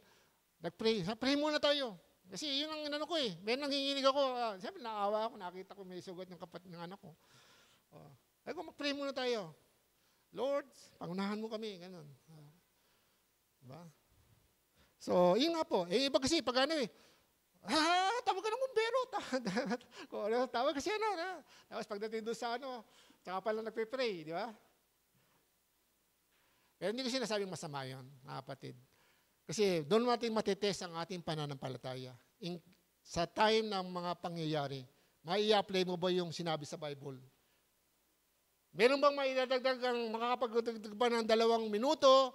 pray muna tayo. Kasi yun ang ko eh. May nanginginig ako. Siyempre, naawa ako, nakita ko may sugat ng kapatid ng anak ko. Ay ko, mag-pray muna tayo. Lord, pangunahan mo kami. Ganun. Diba? So, yun nga po. Iba kasi, pag tawag ka ng bumbero. Tawag kasi Tapos pagdating doon sa tsaka pala nagpe-pray, di ba? Pero hindi ko sinasabing masama yun, kapatid. Kasi doon natin matitest ang ating pananampalataya. Sa time ng mga pangyayari, mai-apply mo ba yung sinabi sa Bible? Meron bang maidadagdag ang makakapagdagdag ba ng 2 minuto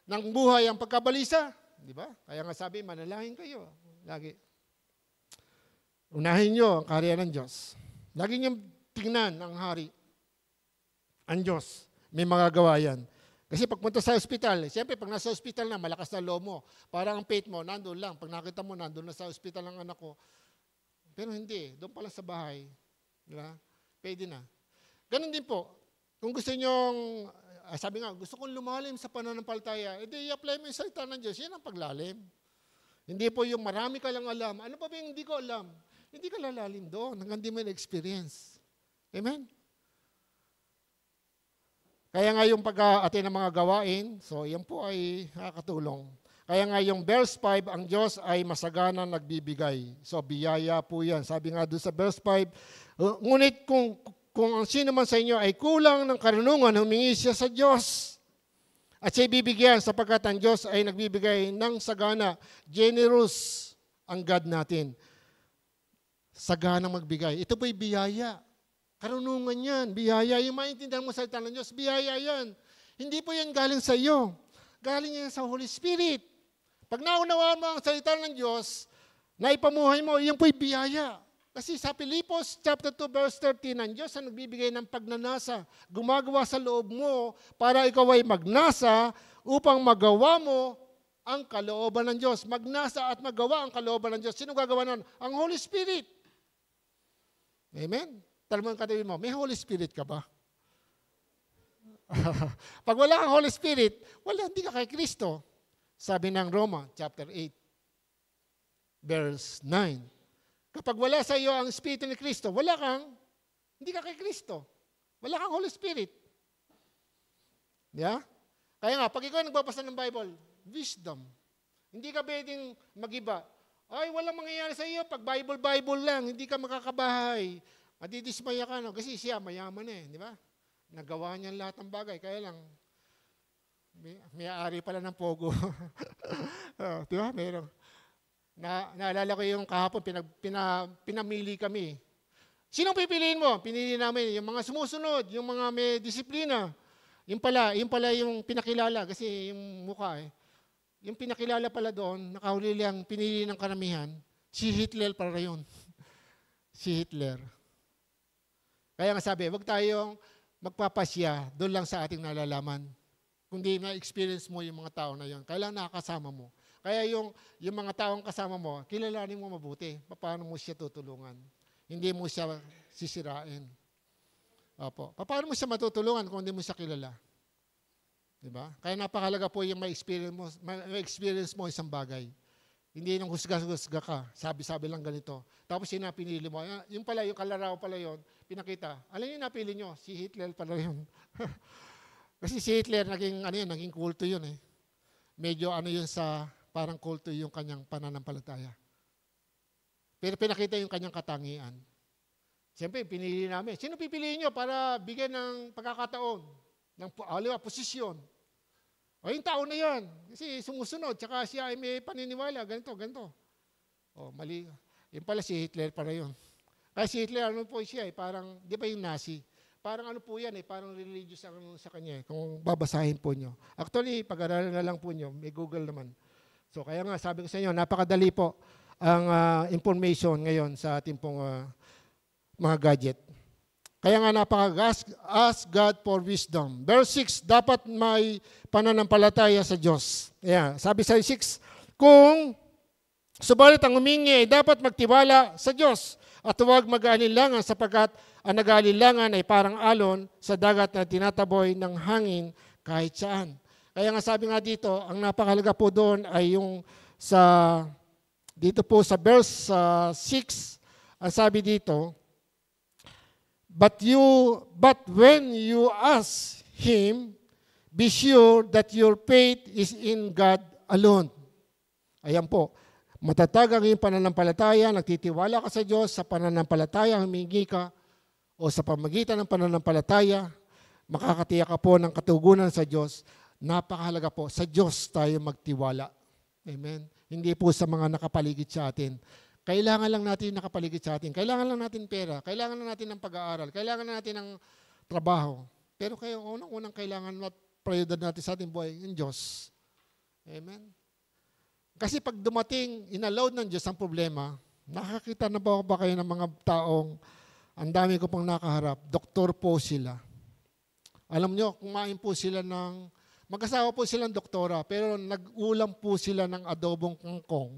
ng buhay ang pagkabalisa? Di ba? Kaya nga sabi, manalangin kayo. Lagi. Unahin nyo ang kaharian ng Diyos. Lagi nyo tingnan ang hari. Ang Diyos. May magagawa yan. Kasi pagpunta sa ospital, siyempre pag nasa ospital na, malakas na loob mo. Parang ang faith mo, nandun lang. Pag nakita mo, nandun na sa ospital ang anak ko. Pero hindi, doon pala sa bahay. Di ba? Pwede na. Ganon din po. Kung gusto nyong, sabi nga, gusto kong lumalim sa pananampalataya, edi i-apply mo yung salita ng Diyos. Yan ang paglalim. Hindi po yung marami ka lang alam. Ano pa ba yung hindi ko alam? Hindi ka lalalim doon hanggang di mo na-experience. Amen? Kaya nga yung pag-aatin ng mga gawain, so yan po ay nakakatulong. Kaya nga yung verse 5, ang Diyos ay masagana nagbibigay. So biyaya po yan. Sabi nga doon sa verse 5, ngunit kung ang sino man sa inyo ay kulang ng karunungan, humingi siya sa Diyos. At siya bibigyan sapagkat ang Diyos ay nagbibigay ng sagana. Generous ang God natin. Saganang magbigay. Ito po'y biyaya. Karunungan yan. Biyaya. Yung maintindihan mo sa salita ng Diyos, biyaya yan. Hindi po yan galing sa iyo. Galing yan sa Holy Spirit. Pag naunawaan mo ang salita ng Diyos, na ipamuhay mo, yan po'y biyaya. Kasi sa Pilipos chapter 2 verse 13, ang Diyos ang nagbibigay ng pagnanasa. Gumagawa sa loob mo para ikaw ay magnasa upang magawa mo ang kalooban ng Diyos. Magnasa at magawa ang kalooban ng Diyos. Sino gagawa nun? Ang Holy Spirit. Amen? Talman katabi mo, may Holy Spirit ka ba? Pag wala kang Holy Spirit, hindi ka kay Kristo. Sabi ng Roma chapter 8 verse 9. Kapag wala sa iyo ang Espiritu ni Kristo, hindi ka kay Kristo. Wala kang Holy Spirit. Yeah? Kaya nga, pag ikaw nagbabasa ng Bible, wisdom. Hindi ka pwedeng mag-iba. Ay, walang mangyayari sa iyo pag Bible lang, hindi ka makakabahay. Madidismaya ka, no? Kasi siya, mayaman di ba? Nagawa niya lahat ng bagay, kaya lang, may-ari pala ng pogo. Di ba? Meron. Naalala ko yung kahapon, pinamili kami. Sinong pipiliin mo? Pinili namin yung mga sumusunod, yung mga may disiplina. Yung pala yung pinakilala, kasi yung mukha Yung pinakilala pala doon, nakahuli lang, pinili ng karamihan, si Hitler pala yun. Si Hitler. Kaya nga sabi, wag tayong magpapasya doon lang sa ating nalalaman. Kundi na-experience mo yung mga tao na yun. Kailangan nakakasama mo. Kaya yung mga taong kasama mo, kilalanin mo mabuti. Paano mo siya tutulungan? Hindi mo siya sisirain. Opo. Paano mo siya matutulungan kung hindi mo siya kilala? Diba? Kaya napakalaga po yung may experience mo isang bagay. Hindi nang husga-husga ka. Sabi-sabi lang ganito. Tapos yun na pinili mo. Yung pala, yung kalaraw pala yun, pinakita. Alam niyo yung napili nyo? Si Hitler pala yun. Kasi si Hitler, naging kulto yun eh. Medyo yun sa, parang kulto yung kanyang pananampalataya. Pero pinakita yung kanyang katangian. Siyempre, pinili namin. Sino pipiliin nyo para bigyan ng pagkakataon? Ng posisyon? O yung tao na yan, kasi sumusunod, tsaka siya ay may paniniwala, ganito. O, mali. Yung pala si Hitler para yun. Kaya si Hitler, po siya parang, di ba yung Nazi? Parang po yan parang religious sa kanya kung babasahin po nyo. Actually, pag-aralan na lang po nyo, may Google naman. So, kaya nga, sabi ko sa inyo, napakadali po ang information ngayon sa ating pong mga gadget. Kaya nga ask God for wisdom. Verse 6, dapat may pananampalataya sa Diyos. Yeah, sabi sa 6, kung subalit ang humingi ay dapat magtiwala sa Diyos at huwag mag-alinlangan sapagkat ang nag-alinlangan ay parang alon sa dagat na tinataboy ng hangin kahit saan. Kaya nga sabi nga dito, ang napakahalaga po doon ay yung dito po sa verse 6, ang sabi dito, But when you ask Him, be sure that your faith is in God alone. Ayan po. Matatag ang iyong pananampalataya, nagtitiwala ka sa Diyos, sa pananampalataya humingi ka, o sa pamagitan ng pananampalataya, makakatiyak ka po ng katugunan sa Diyos. Napakahalaga po, sa Diyos tayo magtiwala. Amen? Hindi po sa mga nakapaligid sa atin. Kailangan lang natin nakapaligid sa atin. Kailangan lang natin pera. Kailangan lang natin ng pag-aaral. Kailangan lang natin ng trabaho. Pero unang kailangan at prioridad natin sa ating buhay, yung Diyos. Amen? Kasi pag dumating, inallowed ng Diyos ang problema, nakakita na ba kayo ng mga taong ang dami ko pang nakaharap, doktor po sila. Alam nyo, kumain po sila mag-asawa po silang doktora, pero nag-ulam po sila ng adobong kangkong.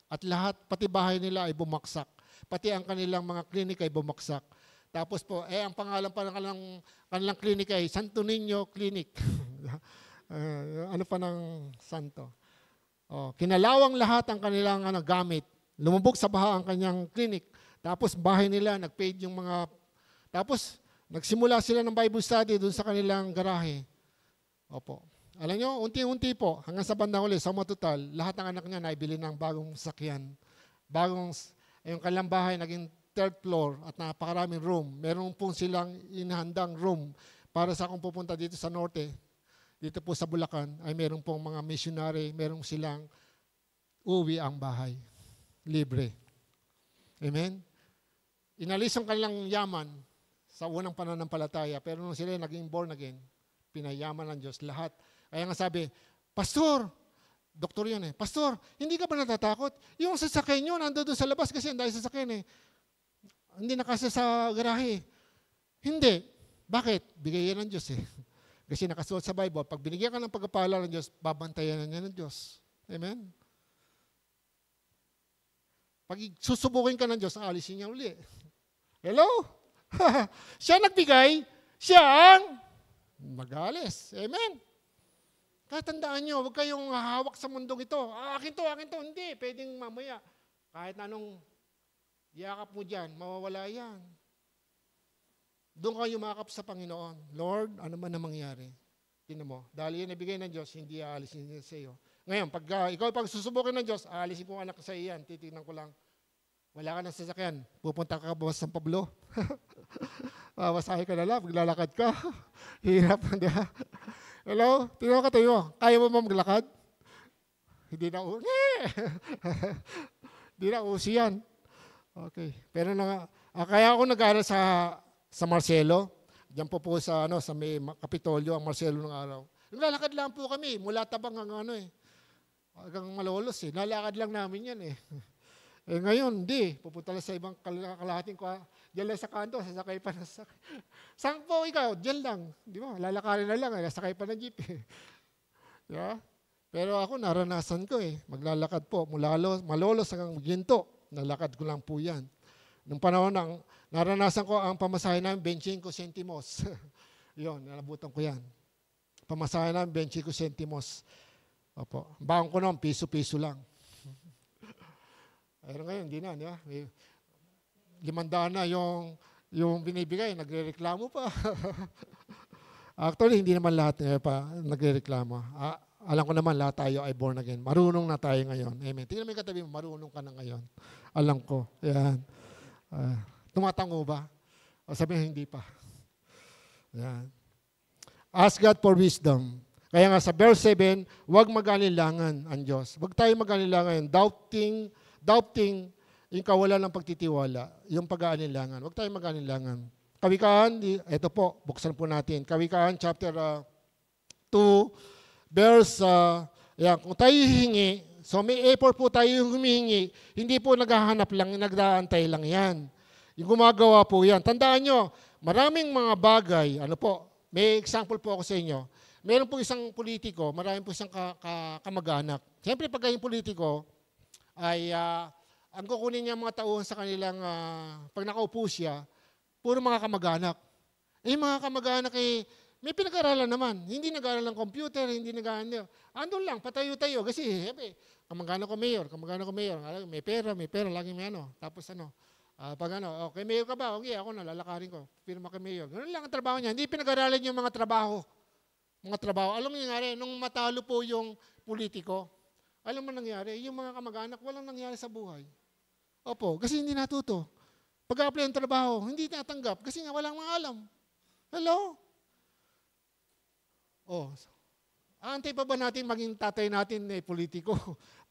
At lahat, pati bahay nila ay bumaksak. Pati ang kanilang mga klinik ay bumaksak. Tapos po, ang pangalan pa ng kanilang klinik ay Santo Niño Clinic. Ano pa ng santo? Kinalawang lahat ang kanilang gamit. Lumubog sa baha ang kanyang klinik. Tapos bahay nila, nag-paid yung mga... Tapos, nagsimula sila ng Bible study doon sa kanilang garahe. Opo. Alam nyo, unti-unti po, hanggang sa bandang huli, sa matutal, lahat ng anak niya naibili ng bagong sakyan. Yung kanilang bahay naging third floor at napakaraming room. Meron pong silang inahandang room para sa kung pupunta dito sa norte, dito po sa Bulacan, ay meron pong mga missionary, meron silang uwi ang bahay. Libre. Amen? Inalis ang kanilang yaman sa unang pananampalataya, pero nung sila naging born again, pinayaman ng Diyos lahat. Kaya nga sabi, Pastor, doktor yan Pastor, hindi ka ba natatakot? Yung sasakyan nyo, nando doon sa labas kasi dahil sasakyan Hindi nakasa sa garahe. Hindi. Bakit? Bigay yan ng Diyos Kasi nakasuot sa Bible, pag binigyan ka ng pagpapala ng Diyos, babantayan niya ng Diyos. Amen? Pag susubukin ka ng Diyos, aalisin niya uli. Hello? Siya nagbigay, siya ang mag-aalis. Amen? Kaya tandaan nyo, huwag kayong hawak sa mundong ito. Akin to. Hindi, pwedeng mamaya. Kahit anong yakap mo dyan, mawawala yan. Doon kayo yumakap sa Panginoon. Lord, ano man ang mangyari? Tingnan mo, dahil yan ibigay ng Diyos, hindi aalisin niya sa iyo. Ngayon, pag ikaw susubukin ng Diyos, aalisin ko anak sa iyan, titignan ko lang. Wala ka ng sasakyan, pupunta ka ba sa San Pablo? Masahe ka na lang, maglalakad ka. Hirap, hindi ba? Hello? Tingnan ka tayo. Kaya mo maglakad? Hindi na hindi na uso yan. Okay. Pero kaya ako nag-aaral sa Marcelo. Diyan po sa may Kapitolyo, ang Marcelo ng araw. Naglalakad lang po kami, mula Tabang hanggang Malolos Nalakad lang namin yan ngayon, hindi. Pupunta lang sa ibang kalahating ko. Diyan lang sa kanto, sasakay pa na sasakay. Saan po ikaw? Diyan lang. Di ba? Lalakarin na lang, sasakay pa ng jeep Yeah? Pero ako, naranasan ko Maglalakad po, mula Malolos hanggang Ginto. Nalakad ko lang po yan. Nung panahon naranasan ko ang pamasahe namin, 25 centimos. Yun, nalabutan ko yan. Pamasahe namin, 25 centimos. Opo. Baon ko naman, piso-piso lang. Pero ngayon, hindi na, di ba? 500 na yung binibigay, nagre-reklamo pa. Actually, hindi naman lahat pa nagre-reklamo. Alam ko naman, lahat tayo ay born again. Marunong na tayo ngayon. Amen. Tingnan mo yung katabi mo, marunong ka na ngayon. Alam ko. Yan. Tumatango ba? O sabihin, hindi pa. Yan. Ask God for wisdom. Kaya nga sa verse 7, huwag mag-alilangan ang Diyos. Huwag tayo mag-alilangan. Doubting, yung kawalan ng pagtitiwala, yung pag-aalilangan. Huwag tayo mag-aalilangan. Kawikaan, ito po, buksan po natin. Kawikaan chapter 2, verse, kung tayo hihingi, so may effort po tayo humihingi, hindi po naghahanap lang, nagdaantay lang yan. Yung gumagawa po yan. Tandaan nyo, maraming mga bagay, may example po ako sa inyo. Meron po isang politiko, marami po isang kamag-anak. Siyempre pag yung politiko, ay ang kukunin niya mga tauhan sa kanilang, pag nakaupo siya, puro mga kamag-anak. Yung mga kamag-anak may pinag-aralan naman. Hindi nag-aaral ng computer, hindi nag-aaral. Andun lang, patayo-tayo. Kasi, kamag-anak ko mayor, may pera, lagi may ano. Tapos pag okay, mayor ka ba? Okay, ako na, lalakarin ko. Pirma kay mayor. Ganun lang ang trabaho niya. Hindi pinag-aralan yung mga trabaho. Alam mo nangyari, nung matalo po yung politiko, alam mo nangyari, yung mga kamag-anak, walang nangyari sa buhay. Opo, kasi hindi natuto. Pag-apply ng trabaho, hindi natanggap kasi nga walang mga alam. Hello? Aantay pa ba natin maging tatay natin politiko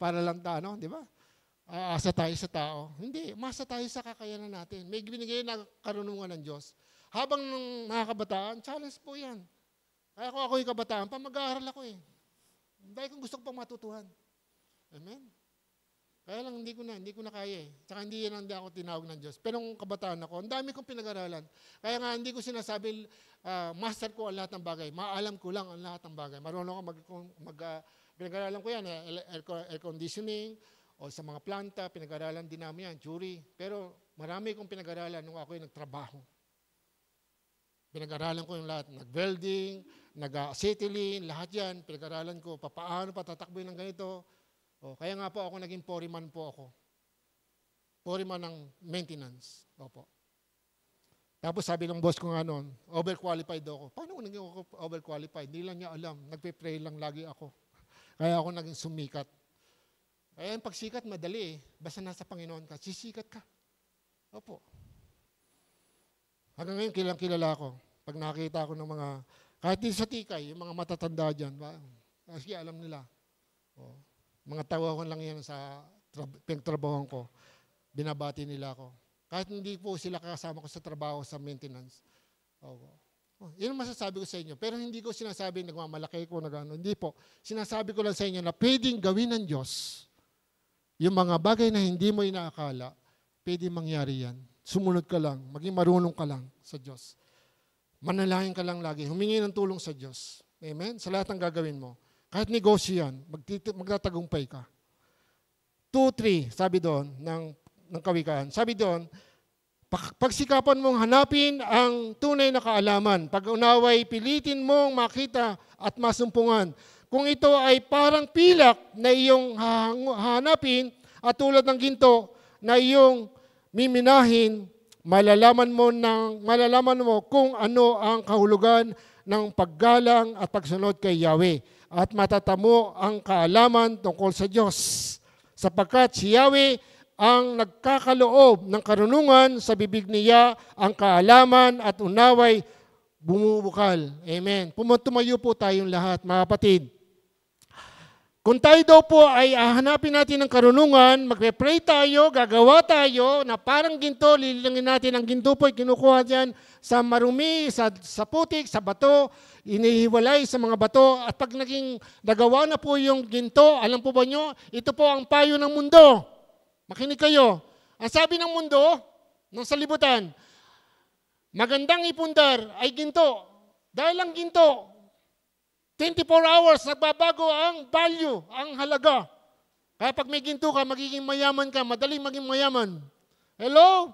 para lang di ba? Asa tayo sa tao. Hindi, masa tayo sa kakayanan natin. May binigay na karunungan ng Diyos. Habang ng mga kabataan, challenge po yan. Kaya kung ako yung kabataan, mag-aaral ako Dahil kung gusto ko pang matutuhan. Amen? Kaya lang hindi ko na kaya Tsaka hindi ako tinawag ng Diyos. Pero nung kabataan ako, ang dami kong pinag-aralan. Kaya nga hindi ko sinasabi, master ko ang lahat ng bagay. Maalam ko lang ang lahat ng bagay. Marunong ako pinag-aralan ko yan, air conditioning, o sa mga planta, pinag-aralan din namin yan, jury. Pero marami kong pinag-aralan nung ako yung nagtrabaho. Pinag-aralan ko yung lahat. Nag-welding, nag-acetylene, lahat yan. Pinag-aralan ko, paano patatakboy ng ganito. Kaya nga po ako naging foreman po ako. Foreman ng maintenance. Opo. Tapos sabi ng boss ko nga noon, overqualified ako. Paano ko naging overqualified? Hindi lang niya alam. Nagpe-pray lang lagi ako. Kaya ako naging sumikat. Kaya yung pagsikat, madali Basta nasa Panginoon ka, sisikat ka. Opo. Hanggang ngayon, kilala ko. Pag nakita ko ng mga, kahit din sa tikay, yung mga matatanda dyan, kasi alam nila. Mga tawahan lang yan sa pinagtrabahoan ko. Binabati nila ako. Kahit hindi po sila kasama ko sa trabaho, sa maintenance. Yun ang masasabi ko sa inyo. Pero hindi ko sinasabi, nagmamalaki ko, hindi po. Sinasabi ko lang sa inyo na pwedeng gawin ng Diyos yung mga bagay na hindi mo inaakala, pwedeng mangyari yan. Sumunod ka lang, maging marunong ka lang sa Diyos. Manalangin ka lang lagi, humingi ng tulong sa Diyos. Amen? Sa lahat ng gagawin mo. Kahit negosyo yan, magtatagumpay ka. 2:3, sabi doon, ng kawikaan. Sabi doon, pagsikapan mong hanapin ang tunay na kaalaman. Pag-unaway, pilitin mong makita at masumpungan. Kung ito ay parang pilak na iyong hahanapin at tulad ng ginto na iyong miminahin, malalaman mo kung ano ang kahulugan ng paggalang at pagsunod kay Yahweh at matatamo ang kaalaman tungkol sa Diyos. Sapagkat si Yahweh ang nagkakaloob ng karunungan sa bibig niya, ang kaalaman at unaway bumubukal. Amen. Tumayo po tayong lahat, mga kapatid. Kung tayo daw po ay hahanapin natin ng karunungan, magpe-pray tayo, gagawa tayo, na parang ginto, lilingin natin ang ginto po, kinukuha dyan sa marumi, sa putik, sa bato, inihiwalay sa mga bato, at pag nagawa na po yung ginto, alam po ba nyo, ito po ang payo ng mundo. Makinig kayo. Ang sabi ng mundo, ng salibutan, magandang ipundar ay ginto. Dahil ang ginto, 24 hours, nagbabago ang value, ang halaga. Kaya pag may ginto ka, magiging mayaman ka, madaling maging mayaman. Hello?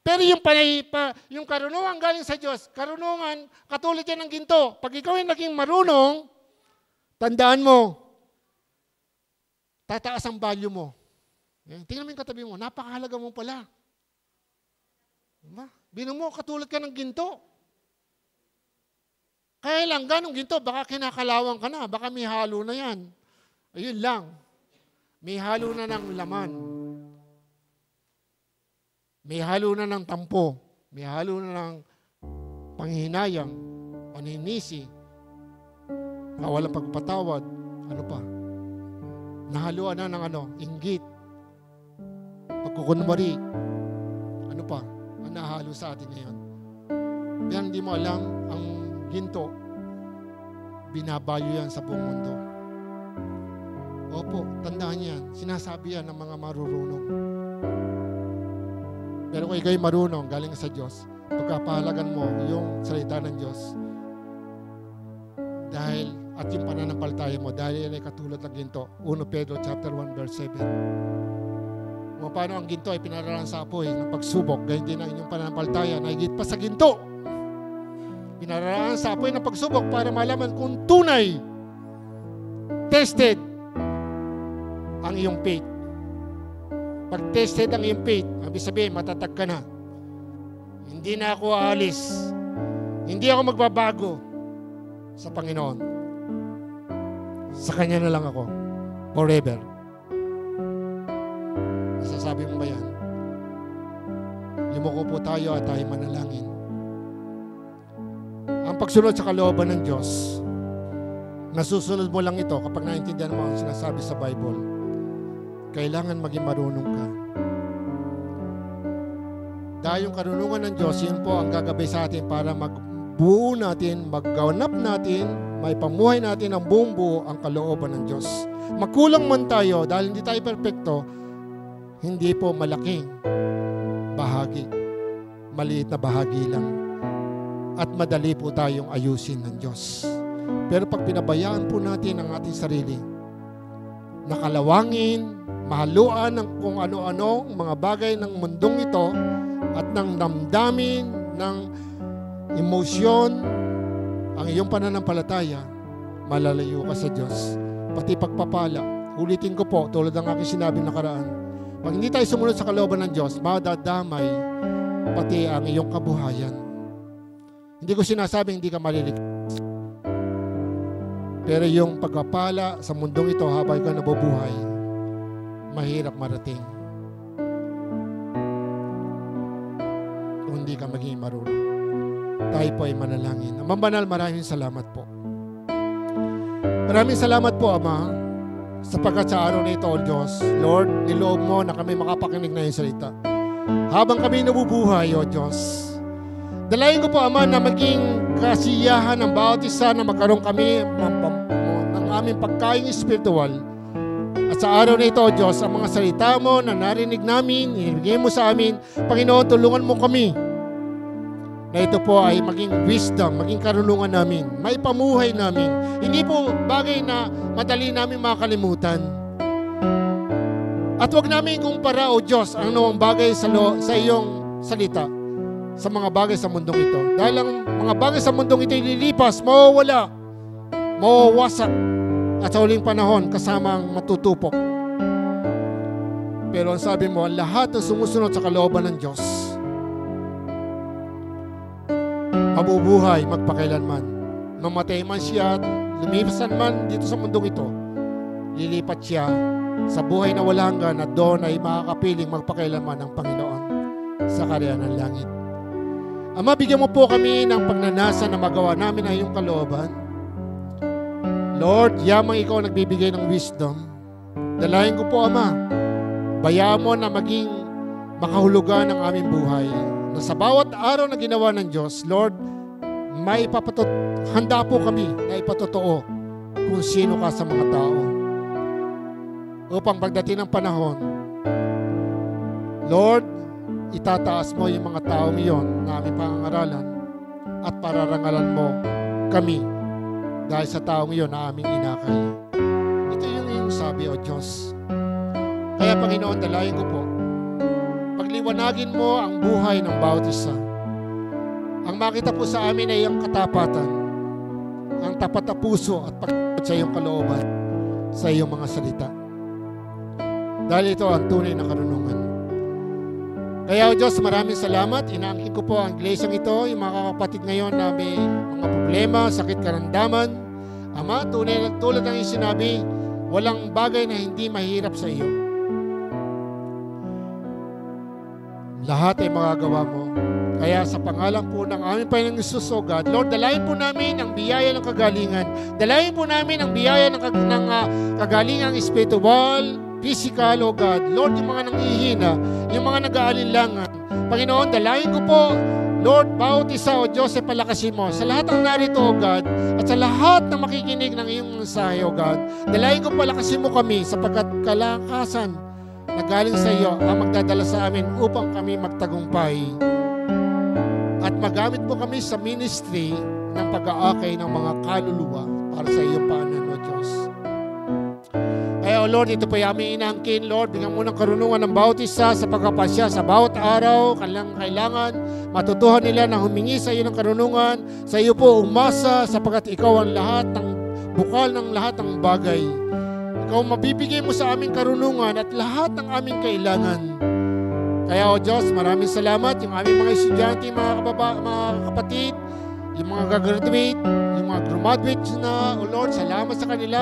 Pero yung karunungan galing sa Diyos, karunungan, katulad yan ng ginto. Pag ikaw ay naging marunong, tandaan mo, tataas ang value mo. Tingnan mo yung katabi mo, napakahalaga mo pala. Diba? Bilang mo, katulad ka ng ginto. Kaya lang, ganong ginto, baka kinakalawang ka na, baka may halo na yan. Ayun lang. May halo na ng laman. May halo na ng tampo. May halo na ng panghihinayang, paninisi, walang pagpatawad. Ano pa? Nahaluan na ng inggit, pagkukunwari. Ano pa? Ang nahalo sa atin ngayon. Kaya hindi mo alam, ang ginto, binabayo yan sa buong mundo. Opo, tandaan yan. Sinasabi yan ng mga marurunong. Pero kung ikaw'y marunong, galing sa Diyos, pagkapahalagan mo yung salita ng Diyos, dahil, at yung pananampalataya mo, dahil yan ay katulad ng ginto. 1 Pedro chapter 1 verse 7. Kung paano ang ginto ay pinaralan sa apoy ng pagsubok, gayon din ang inyong pananampalataya na higit pa sa ginto. Pinaralan sa apoy ng pagsubok para malaman kung tunay, tested, ang iyong faith. Pag tested ang iyong faith, ibig sabihin, matatag ka na. Hindi na ako aalis. Hindi ako magbabago sa Panginoon. Sa Kanya na lang ako. Forever. Masasabi mo ba yan? Yumuko po tayo at tayo manalangin. Ang pagsunod sa kalooban ng Diyos, nasusunod mo lang ito kapag naintindihan mo ang sinasabi sa Bible. Kailangan maging marunong ka. Dahil yung karunungan ng Diyos, yun po ang gagabay sa atin para magbuo natin, maggawanap natin, may pamuhay natin ang buong buo ang kalooban ng Diyos. Magkulang man tayo dahil hindi tayo perfecto, hindi po malaking bahagi. Maliit na bahagi lang. At madali po tayong ayusin ng Diyos. Pero pag pinabayaan po natin ang ating sarili, nakalawangin, mahaluan ng kung ano-ano mga bagay ng mundong ito at ng damdamin, ng emosyon, ang iyong pananampalataya, malalayo ka sa Diyos. Pati pagpapala. Ulitin ko po, tulad ng aking sinabi nakaraan, pag hindi tayo sumunod sa kalooban ng Diyos, madadamay pati ang iyong kabuhayan. Hindi ko sinasabing hindi ka maliligtas. Pero yung pagpapala sa mundong ito habang ka nabubuhay, mahirap marating. Kung hindi ka maging marunong. Tayo po ay manalangin. Amang Banal, maraming salamat po. Maraming salamat po, Ama, sapagkat sa araw na ito, O Diyos, Lord, niloob mo na kami makapakinig na yung salita. Habang kami nabubuhay, O Diyos, dalayan ko po, Ama, na maging kasiyahan ng bawat isa na magkaroon kami ng aming pagkain spiritual. At sa araw na ito, O Diyos, ang mga salita mo na narinig namin, inibigay mo sa amin, Panginoon, tulungan mo kami na ito po ay maging wisdom, maging karunungan namin, maipamuhay namin. Hindi po bagay na madali namin makalimutan. At huwag namin kumpara, O Diyos, ang anong bagay sa iyong salita sa mga bagay sa mundong ito. Dahil ang mga bagay sa mundong ito ililipas, mawawala, mawawasak, at sa huling panahon kasama ang matutupok. Pero ang sabi mo, ang lahat ng sumusunod sa kalooban ng Diyos, mabubuhay magpakailanman. Mamatay man siya, lumipasan man dito sa mundong ito, lilipat siya sa buhay na wala hanggan at doon ay makakapiling magpakailanman ng Panginoon sa kaharian ng langit. Ama, bigyan mo po kami ng pagnanasa na magawa namin ang iyong kalooban. Lord, yamang ikaw nagbibigay ng wisdom. Dalayan ko po, Ama, bayaan mo na maging makahulugan ang aming buhay. Na sa bawat araw na ginawa ng Diyos, Lord, handa po kami na ipatotoo kung sino ka sa mga tao. Upang pagdating ng panahon, Lord, itataas mo yung mga taong iyon na aming pangangaralan at pararangalan mo kami dahil sa taong iyon na aming inakay. Ito yung iyong sabi, O Diyos. Kaya, Panginoon, dalayan ko po, pagliwanagin mo ang buhay ng bawat isa. Ang makita po sa amin ay ang katapatan, ang tapat na puso at pagkakas sa iyong kalooban, sa iyong mga salita. Dahil ito ang tunay na karunungan. Kaya, O Diyos, maraming salamat. Inaangkin ko po ang iglesyang ito, yung mga kapatid ngayon na may mga problema, sakit, karamdaman. Ama, tulad ng iyong sinabi, walang bagay na hindi mahirap sa iyo. Lahat ay magagawa mo. Kaya sa pangalan po ng aming Panginoong Hesus, O God, Lord, dalayan po namin ang biyaya ng kagalingan. Dalayan po namin ang biyaya ng kagalingan spiritual, physical, O God. Lord, yung mga nanghihina, yung mga nag-aalinlangan. Panginoon, dalayan ko po, Lord, bawat isa, O Diyos, ay palakasin mo. Sa lahat ng narito, O God, at sa lahat ng makikinig ng iyong mensahe, O God, dalayan ko palakasin mo kami sapagkat kalakasan na galing sa iyo ang magdadala sa amin upang kami magtagumpay. At magamit mo kami sa ministry ng pag-aakay ng mga kaluluwa para sa iyong paanan, O Diyos. Kaya, O Lord, ito po yung aming inaangkin, Lord, bigyan mo ng karunungan ng bawat isa sa pagkapasya sa bawat araw, kanilang kailangan, matutuhan nila na humingi sa iyo ng karunungan, sa iyo po umasa, sapagkat ikaw ang lahat ng bukal ng lahat ng bagay. Ikaw mabibigay mo sa aming karunungan at lahat ng aming kailangan. Kaya, O Diyos, maraming salamat, yung aming mga estudyante, mga kapatid, yung mga gagraduate, yung mga graduates na, O Lord, salamat sa kanila.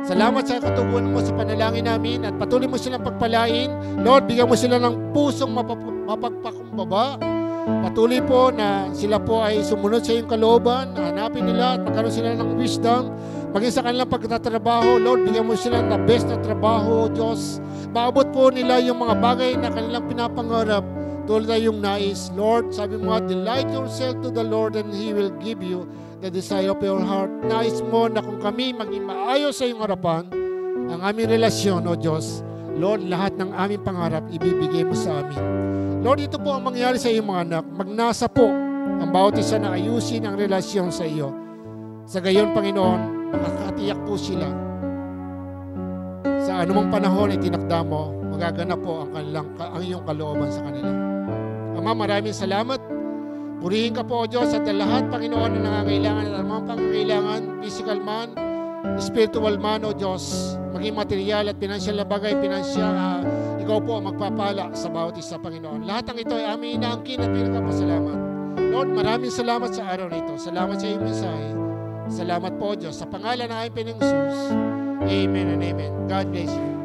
Salamat sa katugunan mo sa panalangin namin at patuloy mo silang pagpalain. Lord, bigyan mo sila ng pusong mapagpakumbaba. Patuloy po na sila po ay sumunod sa iyong kalooban, hanapin nila at magkaroon sila ng wisdom. Maging sa kanilang pagtatrabaho, Lord, bigyan mo sila ng best na trabaho, Diyos. Maabot po nila yung mga bagay na kanilang pinapangarap tulad na yung nais. Lord, sabi mo nga, delight yourself to the Lord and He will give you the desire of your heart. Nais mo na kung kami maging maayos sa iyong harapan, ang aming relasyon, O Diyos, Lord, lahat ng aming pangarap, ibibigay mo sa amin. Lord, ito po ang mangyari sa iyong mga anak. Magnasa po ang bawat isa na ayusin ang relasyon sa iyo. Sa gayon, Panginoon, makakatiyak po sila. Sa anumang panahon ay tinakda mo, magaganap po ang iyong kalooban sa kanila. Ama, maraming salamat. Purihin ka po, O Diyos, at lahat, Panginoon, na nangangailangan at anumang pangangailangan, physical man, spiritual man, O Diyos, maging material at financial na bagay, ikaw po ang magpapala sa bawat isa, Panginoon. Lahat ng ito ay aming inaangkin at pinagpapasalamat. Lord, maraming salamat sa araw na ito. Salamat sa iyong mensahe. Salamat po, O Diyos, sa pangalan ng aming Panginoong Hesus. Amen and amen. God bless you.